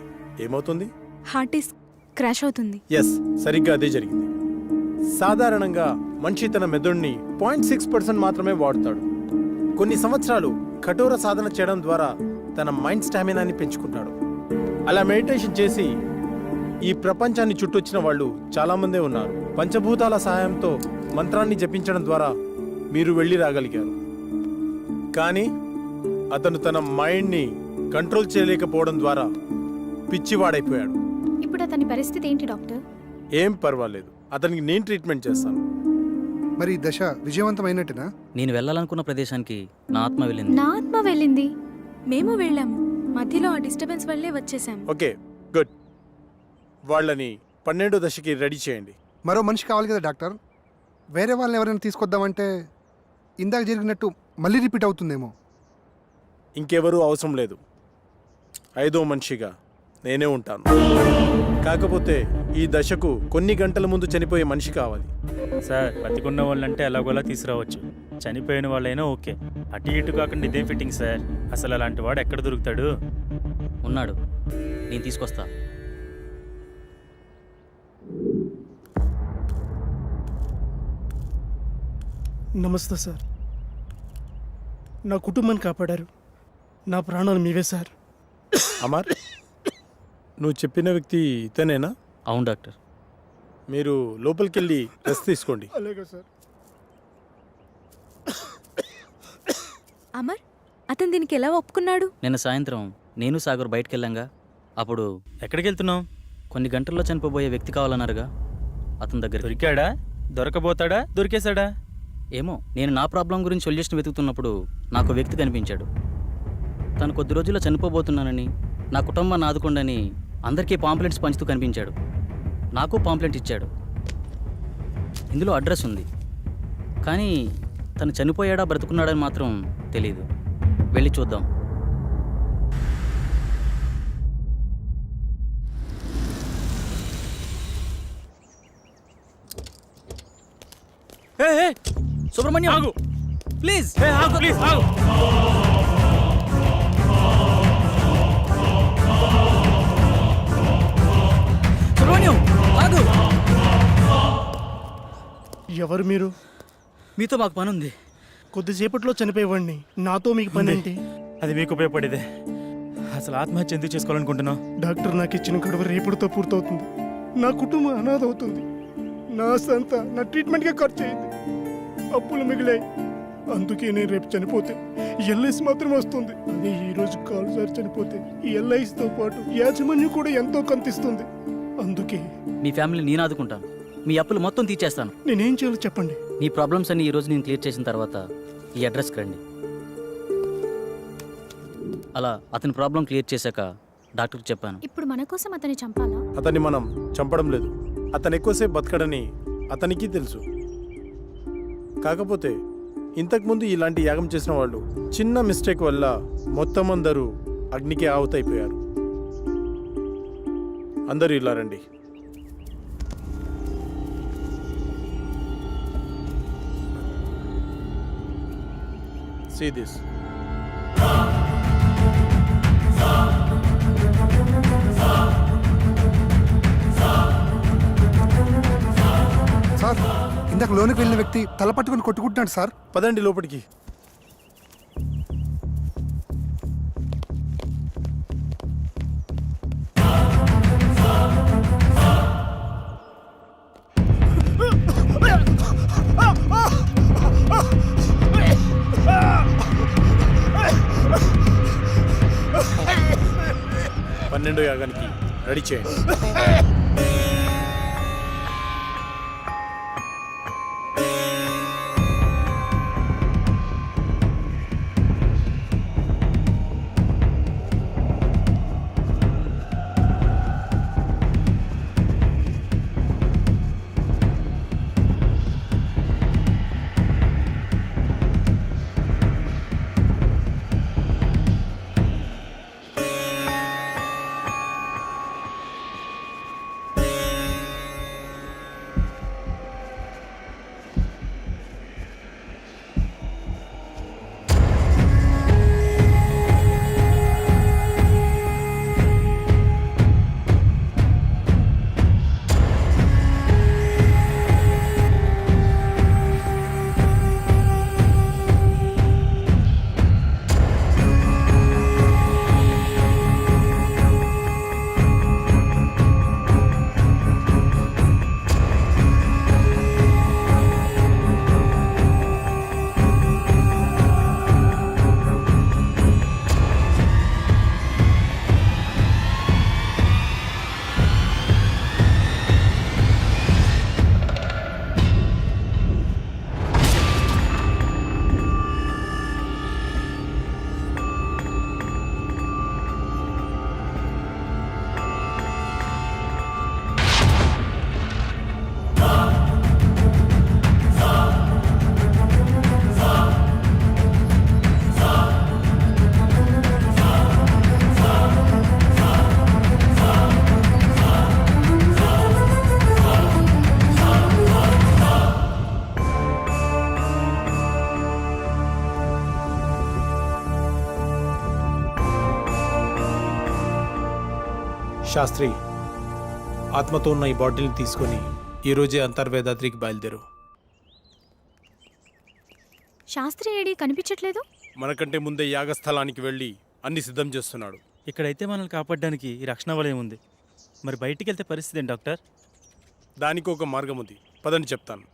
ఏమవుతుంది? హార్డ్ డిస్క్ క్రాష్ అవుతుంది. ఎస్, సరిగ్గా అదే జరిగింది. సాధారణంగా మనిషి తన మెదడుని 0.6% మాత్రమే వాడుతాడు. కొన్ని సంవత్సరాలు కఠోర సాధన చేయడం ద్వారా తన మైండ్ స్టామినాని పెంచుకుంటాడు. అలా మెడిటేషన్ చేసి ఈ ప్రపంచాన్ని చుట్టొచ్చిన వాళ్ళు చాలామందే ఉన్నారు. పంచభూతాల సహాయంతో మంత్రాన్ని జపించడం ద్వారా మీరు వెళ్ళి రాగలిగారు. కానీ అతను తన మైండ్ని కంట్రోల్ చేయలేకపోవడం ద్వారా పిచ్చివాడైపోయాడు. ఇప్పుడు అతని పరిస్థితి ఏంటి డాక్టర్? ఏం పర్వాలేదు, అతనికి నేను ట్రీట్మెంట్ చేస్తాను. మరి ఈ దశ విజయవంతమైనట్టునా? నేను వెళ్ళాలనుకున్న ప్రదేశానికి నా ఆత్మ వెళ్ళింది. నా ఆత్మ వెళ్ళింది. మేము వెళ్ళాము, మధ్యలో ఆ డిస్టర్బెన్స్ వల్లే వచ్చేసాం. Okay, good. వాళ్ళని 12వ దశకి రెడీ చేయండి. మరో మనిషి కావాలి కదా డాక్టర్. వేరే వాళ్ళని ఎవరైనా తీసుకొద్దామంటే ఇందాక జరిగినట్టు మళ్ళీ రిపీట్ అవుతుందేమో. ఇంకెవరూ అవసరం లేదు. 5వ మనిషిగా నేనే ఉంటాను. కాకపోతే ఈ దశకు కొన్ని గంటల ముందు చనిపోయే మనిషి కావాలి. సార్, బతికున్న వాళ్ళంటే ఎలాగోలా తీసుకురావచ్చు, చనిపోయిన వాళ్ళైనా ఓకే. అటు ఇటు కాకుండా ఇదే ఫిట్టింగ్ సార్. అసలు అలాంటి వాడు ఎక్కడ దొరుకుతాడు? ఉన్నాడు, నేను తీసుకొస్తా. నమస్తే సార్. నా కుటుంబాన్ని కాపాడారు. నా ప్రాణాలు మీవే సార్. అమర్, నువ్వు చెప్పిన వ్యక్తి ఇతనేనా? అవును డాక్టర్. మీరు లోపలికి వెళ్ళి రెస్ట్ తీసుకోండి. అలాగే సార్. అమర్, అతను దీనికి ఎలా ఒప్పుకున్నాడు? నిన్న సాయంత్రం నేను సాగర్ బయటకు వెళ్ళాంగా. అప్పుడు ఎక్కడికి వెళ్తున్నావు? కొన్ని గంటల్లో చనిపోబోయే వ్యక్తి కావాలన్నారుగా, అతని దగ్గర. దొరికాడా? దొరకబోతాడా? దొరికేశాడా? ఏమో, నేను నా ప్రాబ్లం గురించి సొల్యూషన్ వెతుకుతున్నప్పుడు నాకు వ్యక్తి కనిపించాడు. తను కొద్ది రోజుల్లో చనిపోబోతున్నానని, నా కుటుంబాన్ని ఆదుకోండని అందరికీ పాంప్లెట్స్ పంచుతూ కనిపించాడు. నాకు పాంప్లెట్ ఇచ్చాడు. ఇందులో అడ్రస్ ఉంది, కానీ తను చనిపోయాడా బ్రతుకున్నాడని మాత్రం తెలీదు. వెళ్ళి చూద్దాం. సుబ్రహ్మణ్యం, ఆగు ప్లీజ్. ప్లీజ్ ఆగు. సుబ్రహ్మణ్యం, ఆగు. ఎవరు మీరు? మీతో మాకు పని ఉంది. కొద్దిసేపట్లో చనిపోయేవాడిని, నాతో మీకు పని ఏంటి? అది మీకు ఉపయోగపడేదే. అసలు ఆత్మహత్య ఎందుకు చేసుకోవాలనుకుంటున్నావు? డాక్టర్ నాకు ఇచ్చిన గడువు రేపుడుతో పూర్తవుతుంది. నా కుటుంబం అనాథ అవుతుంది. నా సంత నా ట్రీట్మెంట్గా ఖర్చు అయింది. అప్పులు మిగిలాయి. అందుకే నేను రేపు చనిపోతే ఎల్ఐసి మాత్రం వస్తుంది. అదే ఈ రోజు కాలు సార్ చనిపోతే ఈ ఎల్ఐసితో పాటు యాజమాన్యం కూడా ఎంతో కంతిస్తుంది. అందుకే మీ ఫ్యామిలీ నేను ఆదుకుంటాను. మీ అప్పులు మొత్తం తీర్చేస్తాను. నేనేం చేయాలో చెప్పండి. మీ ప్రాబ్లమ్స్ అన్ని ఈ రోజు నేను క్లియర్ చేసిన తర్వాత ఈ అడ్రస్కి రండి. అలా అతని ప్రాబ్లం క్లియర్ చేశాక డాక్టర్కి చెప్పాను. ఇప్పుడు మన కోసం అతన్ని చంపాలా? అతన్ని మనం చంపడం లేదు. అతను ఎక్కువసేపు బతకడని అతనికి తెలుసు. కాకపోతే ఇంతకుముందు ఇలాంటి యాగం చేసిన వాళ్ళు చిన్న మిస్టేక్ వల్ల మొత్తం అందరూ అగ్నికి ఆహుతైపోయారు. అందరూ ఇలా రండి. See this. లోనికి వెళ్ళిన వ్యక్తి తల పట్టుకుని కొట్టుకుంటున్నాడు సార్. పదండి లోపలికి. పన్నెండో యాగానికి రెడీ చేయండి. శాస్త్రి, ఆత్మతో ఉన్న ఈ బాటిల్ని తీసుకొని ఈరోజే అంతర్వేదాద్రికి బయలుదేరు. శాస్త్రి ఏడి కనిపించట్లేదు. మనకంటే ముందే యాగస్థలానికి వెళ్ళి అన్ని సిద్ధం చేస్తున్నాడు. ఇక్కడైతే మనల్ని కాపాడడానికి ఈ రక్షణ వలయం ఉంది. మరి బయటికి వెళ్తే పరిస్థితి ఏంటి డాక్టర్? దానికి ఒక మార్గం ఉంది, పదని చెప్తాను.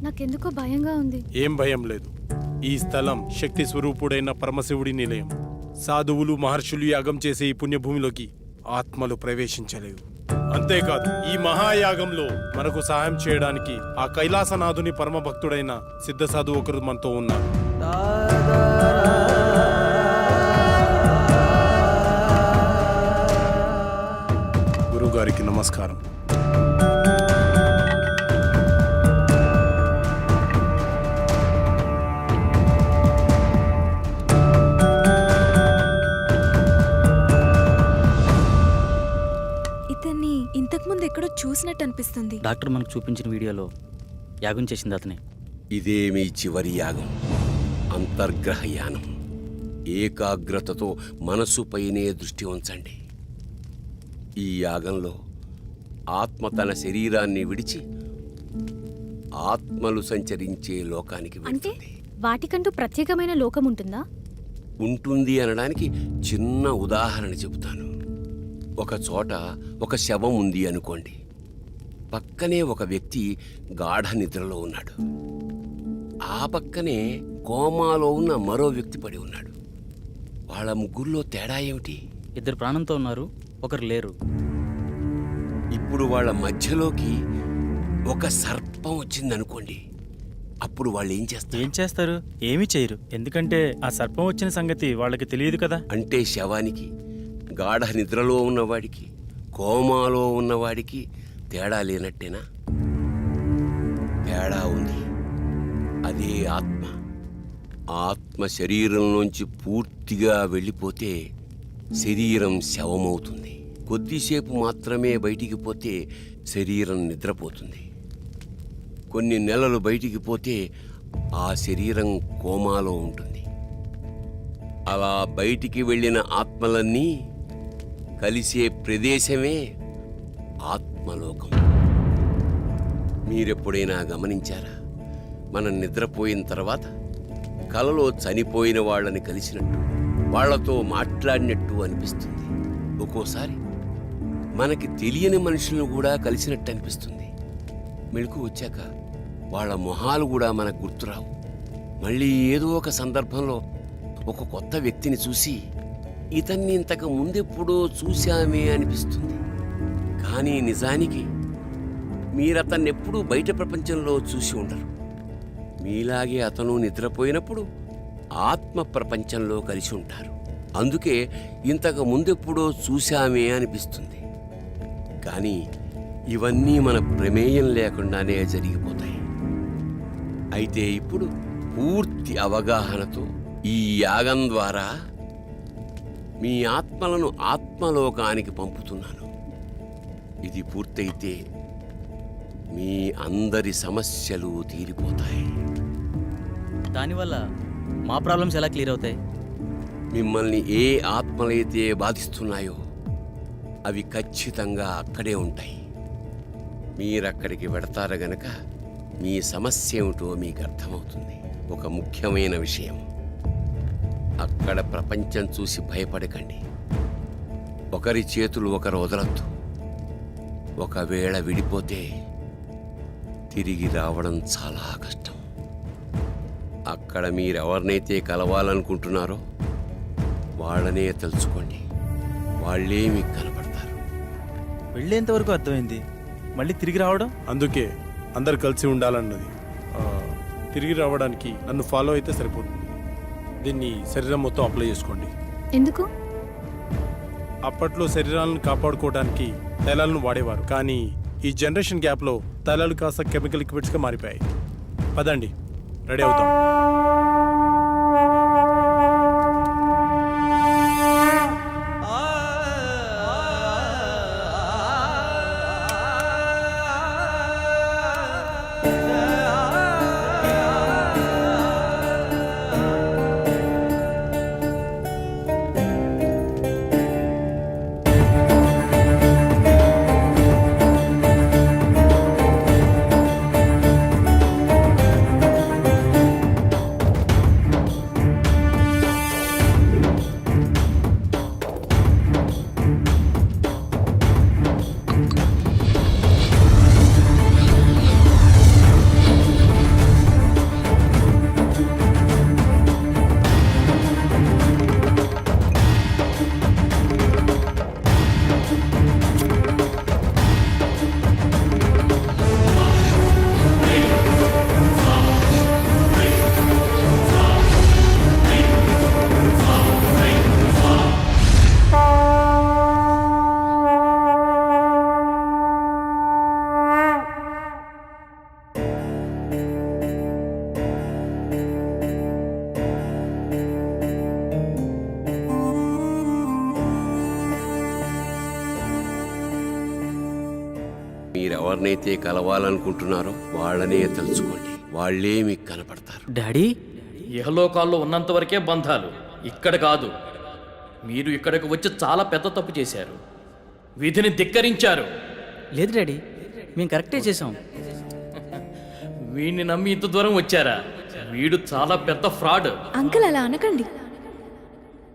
నాకెందుకో భయంగా ఉంది. ఏం భయం లేదు. ఈ స్థలం శక్తి స్వరూపుడైన పరమశివుడి నిలయం. సాధువులు మహర్షులు యాగం చేసే ఈ పుణ్యభూమిలోకి ఆత్మలు ప్రవేశించలేవు. అంతేకాదు, ఈ మహాయాగంలో మనకు సహాయం చేయడానికి ఆ కైలాసనాథుని పరమ భక్తుడైన సిద్ధ సాధువు ఒకరు మనతో ఉన్నారు. గురుగారికి నమస్కారం. ఇతన్ని ఇంతకుముందు ఎక్కడో చూసినట్టు అనిపిస్తుంది. డాక్టర్ మనకు చూపించిన వీడియోలో యాగం చేసింది అతనే. ఇదే మీ చివరి యాగం, అంతర్గ్రహ యానం. ఏకాగ్రతతో మనసుపైనే దృష్టి ఉంచండి. ఈ యాగంలో ఆత్మ తన శరీరాన్ని విడిచి ఆత్మలు సంచరించే లోకానికి అంటే వెళ్తుంది. వాటికంటూ ప్రత్యేకమైన లోకం ఉంటుందా? ఉంటుంది అనడానికి చిన్న ఉదాహరణ చెబుతాను. ఒక చోట ఒక శవం ఉంది అనుకోండి. పక్కనే ఒక వ్యక్తి గాఢ నిద్రలో ఉన్నాడు. ఆ పక్కనే కోమాలో ఉన్న మరో వ్యక్తి పడి ఉన్నాడు. వాళ్ళ ముగ్గురులో తేడా ఏమిటి? ఇద్దరు ప్రాణంతో ఉన్నారు, ఒకరు లేరు. ఇప్పుడు వాళ్ళ మధ్యలోకి ఒక సర్పం వచ్చిందనుకోండి. అప్పుడు వాళ్ళు ఏం చేస్తారు? ఏమీ చేయరు. ఎందుకంటే ఆ సర్పం వచ్చిన సంగతి వాళ్ళకి తెలియదు కదా. అంటే శవానికి గాఢ నిద్రలో ఉన్నవాడికి, కోమాలో ఉన్నవాడికి తేడా లేనట్టేనా? తేడా ఉంది. అదే ఆత్మ. ఆత్మ శరీరంలోంచి పూర్తిగా వెళ్ళిపోతే శరీరం శవమవుతుంది. కొద్దిసేపు మాత్రమే బయటికి పోతే శరీరం నిద్రపోతుంది. కొన్ని నెలలు బయటికి పోతే ఆ శరీరం కోమాలో ఉంటుంది. అలా బయటికి వెళ్ళిన ఆత్మలన్నీ కలిసే ప్రదేశమే ఆత్మలోకం. మీరెప్పుడైనా గమనించారా? మనం నిద్రపోయిన తర్వాత కలలో చనిపోయిన వాళ్ళని కలిసినట్టు, వాళ్లతో మాట్లాడినట్టు అనిపిస్తుంది. ఒక్కోసారి మనకి తెలియని మనుషులను కూడా కలిసినట్టు అనిపిస్తుంది. మెలకు వచ్చాక వాళ్ళ మొహాలు కూడా మనకు గుర్తురావు. మళ్ళీ ఏదో ఒక సందర్భంలో ఒక కొత్త వ్యక్తిని చూసి ఇతన్ని ఇంతకు ముందెప్పుడో చూశామే అనిపిస్తుంది. కానీ నిజానికి మీరతన్నెప్పుడూ బయట ప్రపంచంలో చూసి ఉండరు. మీలాగే అతను నిద్రపోయినప్పుడు ఆత్మ ప్రపంచంలో కలిసి ఉంటారు. అందుకే ఇంతకు ముందెప్పుడో చూశామే అనిపిస్తుంది. కానీ ఇవన్నీ మన ప్రమేయం లేకుండానే జరిగిపోతాయి. అయితే ఇప్పుడు పూర్తి అవగాహనతో ఈ యాగం ద్వారా మీ ఆత్మలను ఆత్మలోకానికి పంపుతున్నాను. ఇది పూర్తయితే మీ అందరి సమస్యలు తీరిపోతాయి. దానివల్ల మా ప్రాబ్లమ్స్ ఎలా క్లియర్ అవుతాయి? మిమ్మల్ని ఏ ఆత్మలైతే బాధిస్తున్నాయో అవి ఖచ్చితంగా అక్కడే ఉంటాయి. మీరక్కడికి వెడతారు గనక మీ సమస్య ఏమిటో మీకు అర్థమవుతుంది. ఒక ముఖ్యమైన విషయం, అక్కడ ప్రపంచం చూసి భయపడకండి. ఒకరి చేతులు ఒకరు వదలొద్దు. ఒకవేళ విడిపోతే తిరిగి రావడం చాలా కష్టం. అక్కడ మీరెవరినైతే కలవాలనుకుంటున్నారో వాళ్ళనే తలుచుకోండి. వాళ్ళే మీకు కనపడతారు. వెళ్ళేంతవరకు అర్థమైంది, మళ్ళీ తిరిగి రావడం? అందుకే అందరు కలిసి ఉండాలన్నది. తిరిగి రావడానికి నన్ను ఫాలో అయితే సరిపోతుంది. దీన్ని శరీరం మొత్తం అప్లై చేసుకోండి. ఎందుకు? అప్పట్లో శరీరాలను కాపాడుకోవడానికి తైలాలను వాడేవారు, కానీ ఈ జనరేషన్ గ్యాప్లో తైలాలు కాస్త కెమికల్ లిక్విడ్స్గా మారిపోయాయి. పదండి, రెడీ అవుతాం. మీరెవరినైతే కలవాలనుకుంటున్నారో వాళ్ళనే తలుచుకోండి. వాళ్ళే మీకు కనపడతారు. డాడీ, ఇహలోకాల్లో ఉన్నంత వరకే బంధాలు, ఇక్కడ కాదు. మీరు ఇక్కడికి వచ్చి చాలా పెద్ద తప్పు చేశారు. విధిని ధిక్కరించారు. లేదు డాడీ, మేము కరెక్టే చేసాం. వీడిని నమ్మి ఇంత దూరం వచ్చారా? వీడు చాలా పెద్ద ఫ్రాడ్. అంకుల్ అలా అనకండి.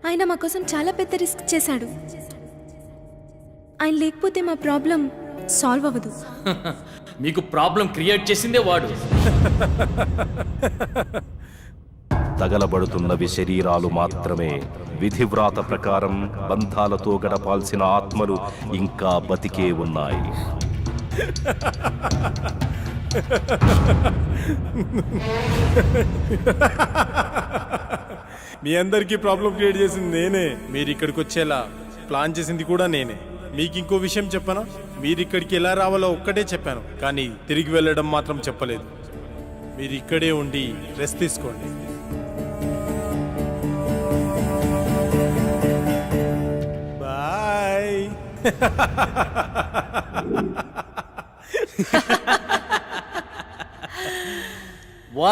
ఆయన మా కోసం చాలా పెద్ద రిస్క్ చేశాడు. ఆయన లేకపోతే మా ప్రాబ్లం సాల్వ్ అవ్వదు. మీకు ప్రాబ్లం క్రియేట్ చేసిందే వాడు. తగలబడుతున్నవి శరీరాలు మాత్రమే. విధివ్రాత ప్రకారం బంధాలతో గడపాల్సిన ఆత్మలు ఇంకా బతికే ఉన్నాయి. మీ అందరికీ ప్రాబ్లం క్రియేట్ చేసింది నేనే. మీరు ఇక్కడికి వచ్చేలా ప్లాన్ చేసింది కూడా నేనే. మీకు ఇంకో విషయం చెప్పనా? మీరు ఇక్కడికి ఎలా రావాలో ఒక్కటే చెప్పాను, కానీ తిరిగి వెళ్ళడం మాత్రం చెప్పలేదు. మీరు ఇక్కడే ఉండి రెస్ట్ తీసుకోండి. Bye.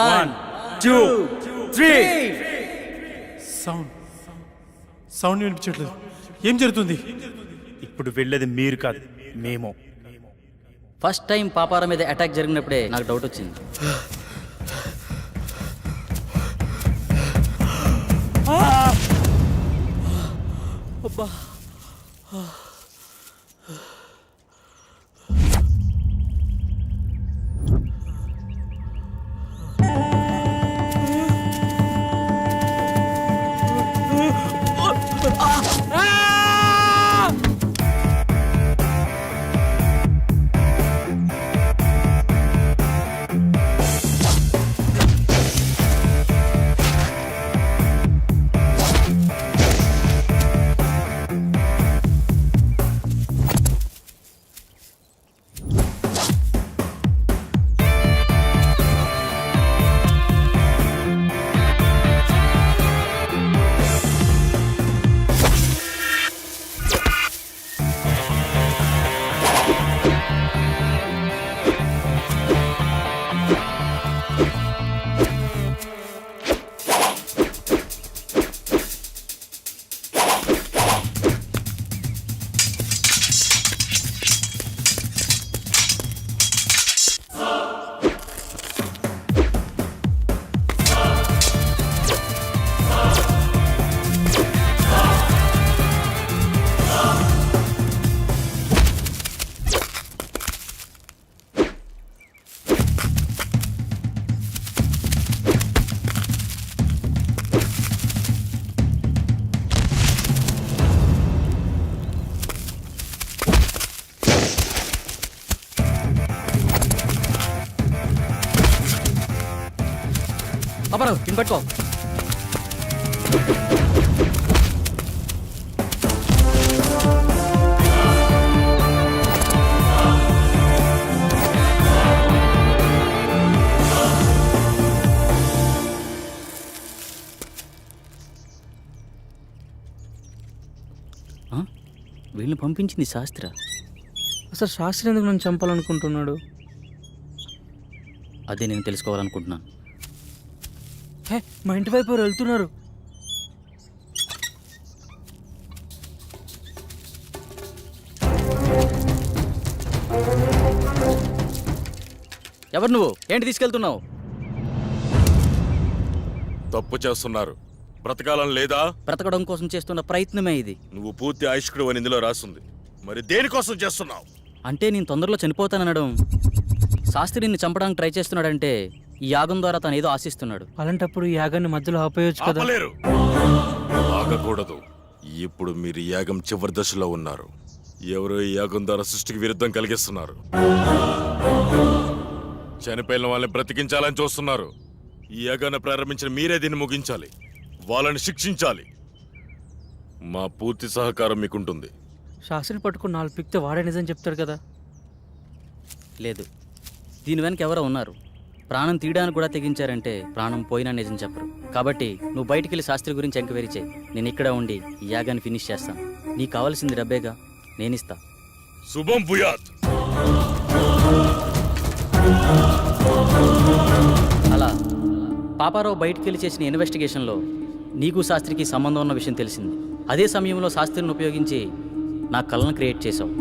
One, two, three. Sound వినిపించట్లేదు. ఏం జరుగుతుంది? ఇప్పుడు వెళ్ళేది మీరు కాదు, మేము. ఫస్ట్ టైం పాపారా మీద అటాక్ జరిగినప్పుడే నాకు డౌట్ వచ్చింది. అబ్బా, పాపారావు దీన్ని పట్టుకో. వీళ్ళని పంపించింది శాస్త్ర. అసలు శాస్త్రి ఎందుకు నన్ను చంపాలనుకుంటున్నాడు? అదే నేను తెలుసుకోవాలనుకుంటున్నాను. హే, మా ఇంటి వైపు ఎవరు వెళ్తున్నారు. ఎవరు నువ్వు? ఏంటి తీసుకెళ్తున్నావు? తప్పు చేస్తున్నారు. బ్రతకాలని లేదా? బ్రతకడం కోసం చేస్తున్న ప్రయత్నమే ఇది. నువ్వు పూర్తి ఆయుష్కుడు అని ఇందులో రాస్తుంది. మరి దేనికోసం చేస్తున్నావు? అంటే నేను తొందరలో చనిపోతాననడం. శాస్త్రి నిన్ను చంపడానికి ట్రై చేస్తున్నాడంటే ఈ యాగం ద్వారా తను ఏదో ఆశిస్తున్నాడు. అలాంటప్పుడు ఈ యాగాన్ని మధ్యలో ఆపేయొచ్చు కదా. ఆపలేరు. ఆగకూడదు. ఇప్పుడు మీరు ఈ యాగం చివరి దశలో ఉన్నారు. ఎవరో ఈ యాగం ద్వారా సృష్టికి విరుద్ధం కలిగిస్తున్నారు. చనిపోయిన వాళ్ళని బ్రతికించాలని చూస్తున్నారు. ఈ యాగాన్ని ప్రారంభించిన మీరే దీన్ని ముగించాలి. వాళ్ళని శిక్షించాలి. మా పూర్తి సహకారం మీకుంటుంది. శాస్త్రిని పట్టుకుని 4 పిక్తే వాడే నిజం చెప్తాడు కదా. లేదు, దీని వెనక ఎవరో ఉన్నారు. ప్రాణం తీయడానికి కూడా తెగించారంటే ప్రాణం పోయినా నిజం చెప్పరు. కాబట్టి నువ్వు బయటికి వెళ్ళి శాస్త్రి గురించి ఎంక్వైరీ చేయి. నేను ఇక్కడ ఉండి ఈ యాగాన్ని ఫినిష్ చేస్తాను. నీకు కావాల్సింది డబ్బేగా, నేనిస్తా. శుభం భూయాత్. అలా పాపారావు బయటికి వెళ్ళి చేసిన ఇన్వెస్టిగేషన్లో నీకు శాస్త్రికి సంబంధం ఉన్న విషయం తెలిసింది. అదే సమయంలో శాస్త్రిని ఉపయోగించి నా కళ్ళను క్రియేట్ చేసావు.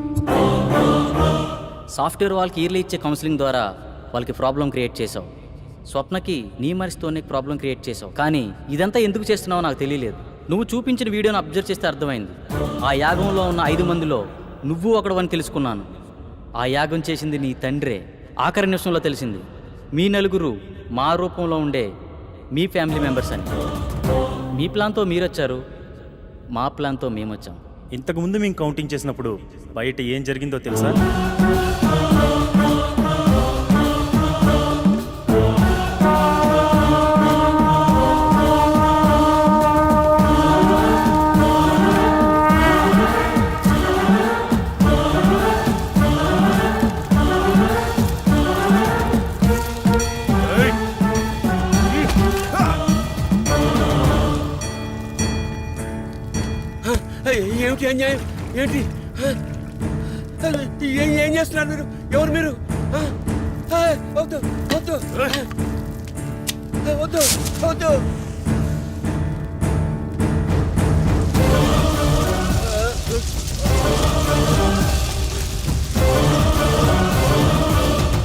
సాఫ్ట్వేర్ వాళ్ళకి ఇయర్లీ ఇచ్చే కౌన్సిలింగ్ ద్వారా వాళ్ళకి ప్రాబ్లం క్రియేట్ చేసావు. స్వప్నకి నీ మనిషితోనే ప్రాబ్లం క్రియేట్ చేసావు. కానీ ఇదంతా ఎందుకు చేస్తున్నావో నాకు తెలియలేదు. నువ్వు చూపించిన వీడియోను అబ్జర్వ్ చేస్తే అర్థమైంది. ఆ యాగంలో ఉన్న 5 మందిలో నువ్వు ఒకడవని తెలుసుకున్నాను. ఆ యాగం చేసింది నీ తండ్రే. ఆఖరి నిమిషంలో తెలిసింది మీ నలుగురు మా రూపంలో ఉండే మీ ఫ్యామిలీ మెంబర్స్ అని. మీ ప్లాన్తో మీరొచ్చారు, మా ప్లాన్తో మేమొచ్చాం. ఇంతకుముందు మేము కౌంటింగ్ చేసినప్పుడు బయట ఏం జరిగిందో తెలుసా? ఏమిటి అన్యాయం ఏంటి ఏం చేస్తున్నారు మీరు ఎవరు మీరు వద్దు వద్దు వద్దు వద్దు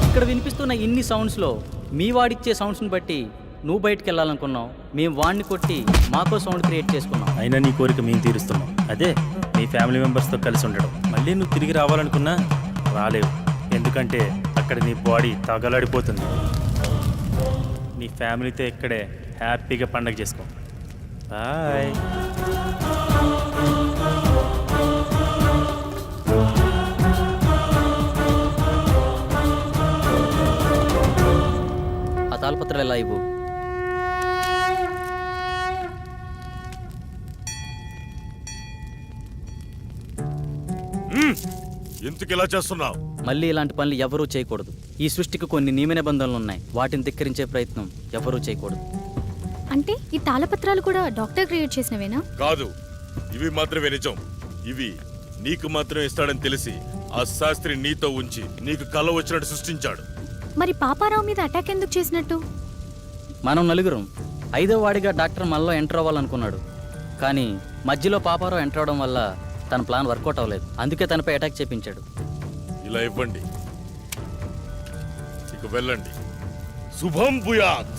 ఇక్కడ వినిపిస్తున్న ఇన్ని సౌండ్స్లో మీ వాడిచ్చే సౌండ్స్ని బట్టి నువ్వు బయటికి వెళ్ళాలనుకున్నావు, మేము వాడిని కొట్టి మాకో సౌండ్ క్రియేట్ చేసుకున్నాం. అయినా నీ కోరిక మేము తీరుస్తున్నాం. అదే నీ ఫ్యామిలీ మెంబర్స్తో కలిసి ఉండడం. మళ్ళీ నువ్వు తిరిగి రావాలనుకున్నా రాలేవు, ఎందుకంటే అక్కడ నీ బాడీ తగలడిపోతుంది. నీ ఫ్యామిలీతో ఇక్కడే హ్యాపీగా పండగ చేసుకో. బాయ్. ఆ తాళపత్రాలు ఎలా ఇవ్వు. ఎందుకు ఇలా చేస్తున్నావు? మళ్ళీ ఇలాంటి పనులు ఎవరూ చేయకూడదు. ఈ సృష్టికి కొన్ని నియమ నిబంధనలు ఉన్నాయి, వాటిని ధిక్కరించే ప్రయత్నం ఎవరూ చేయకూడదు. అంటే ఈ తాళపత్రాలు కూడా డాక్టర్ క్రియేట్ చేసినవేనా? కాదు, ఇవి మాత్రమే నిజం. ఇవి నీకు మాత్రమే ఇస్తాడని తెలిసి ఆ శాస్త్రి నీతో ఉంచి నీకు కల వచ్చినట్టు సృష్టించాడు. మరి పాపారావు మీద అటాక్ ఎందుకు చేసినట్టు? మనం నలుగురం 5వ వాడిగా డాక్టర్ మనలో ఎంటర్ అవ్వాలనుకున్నాడు, కానీ మధ్యలో పాపారావు ఎంటర్ అవడం వల్ల తన ప్లాన్ వర్కౌట్ అవ్వలేదు. అందుకే తనపై అటాక్ చేపించాడు. ఇలా ఇవ్వండి, ఇక వెళ్ళండి. శుభం భూయాత్.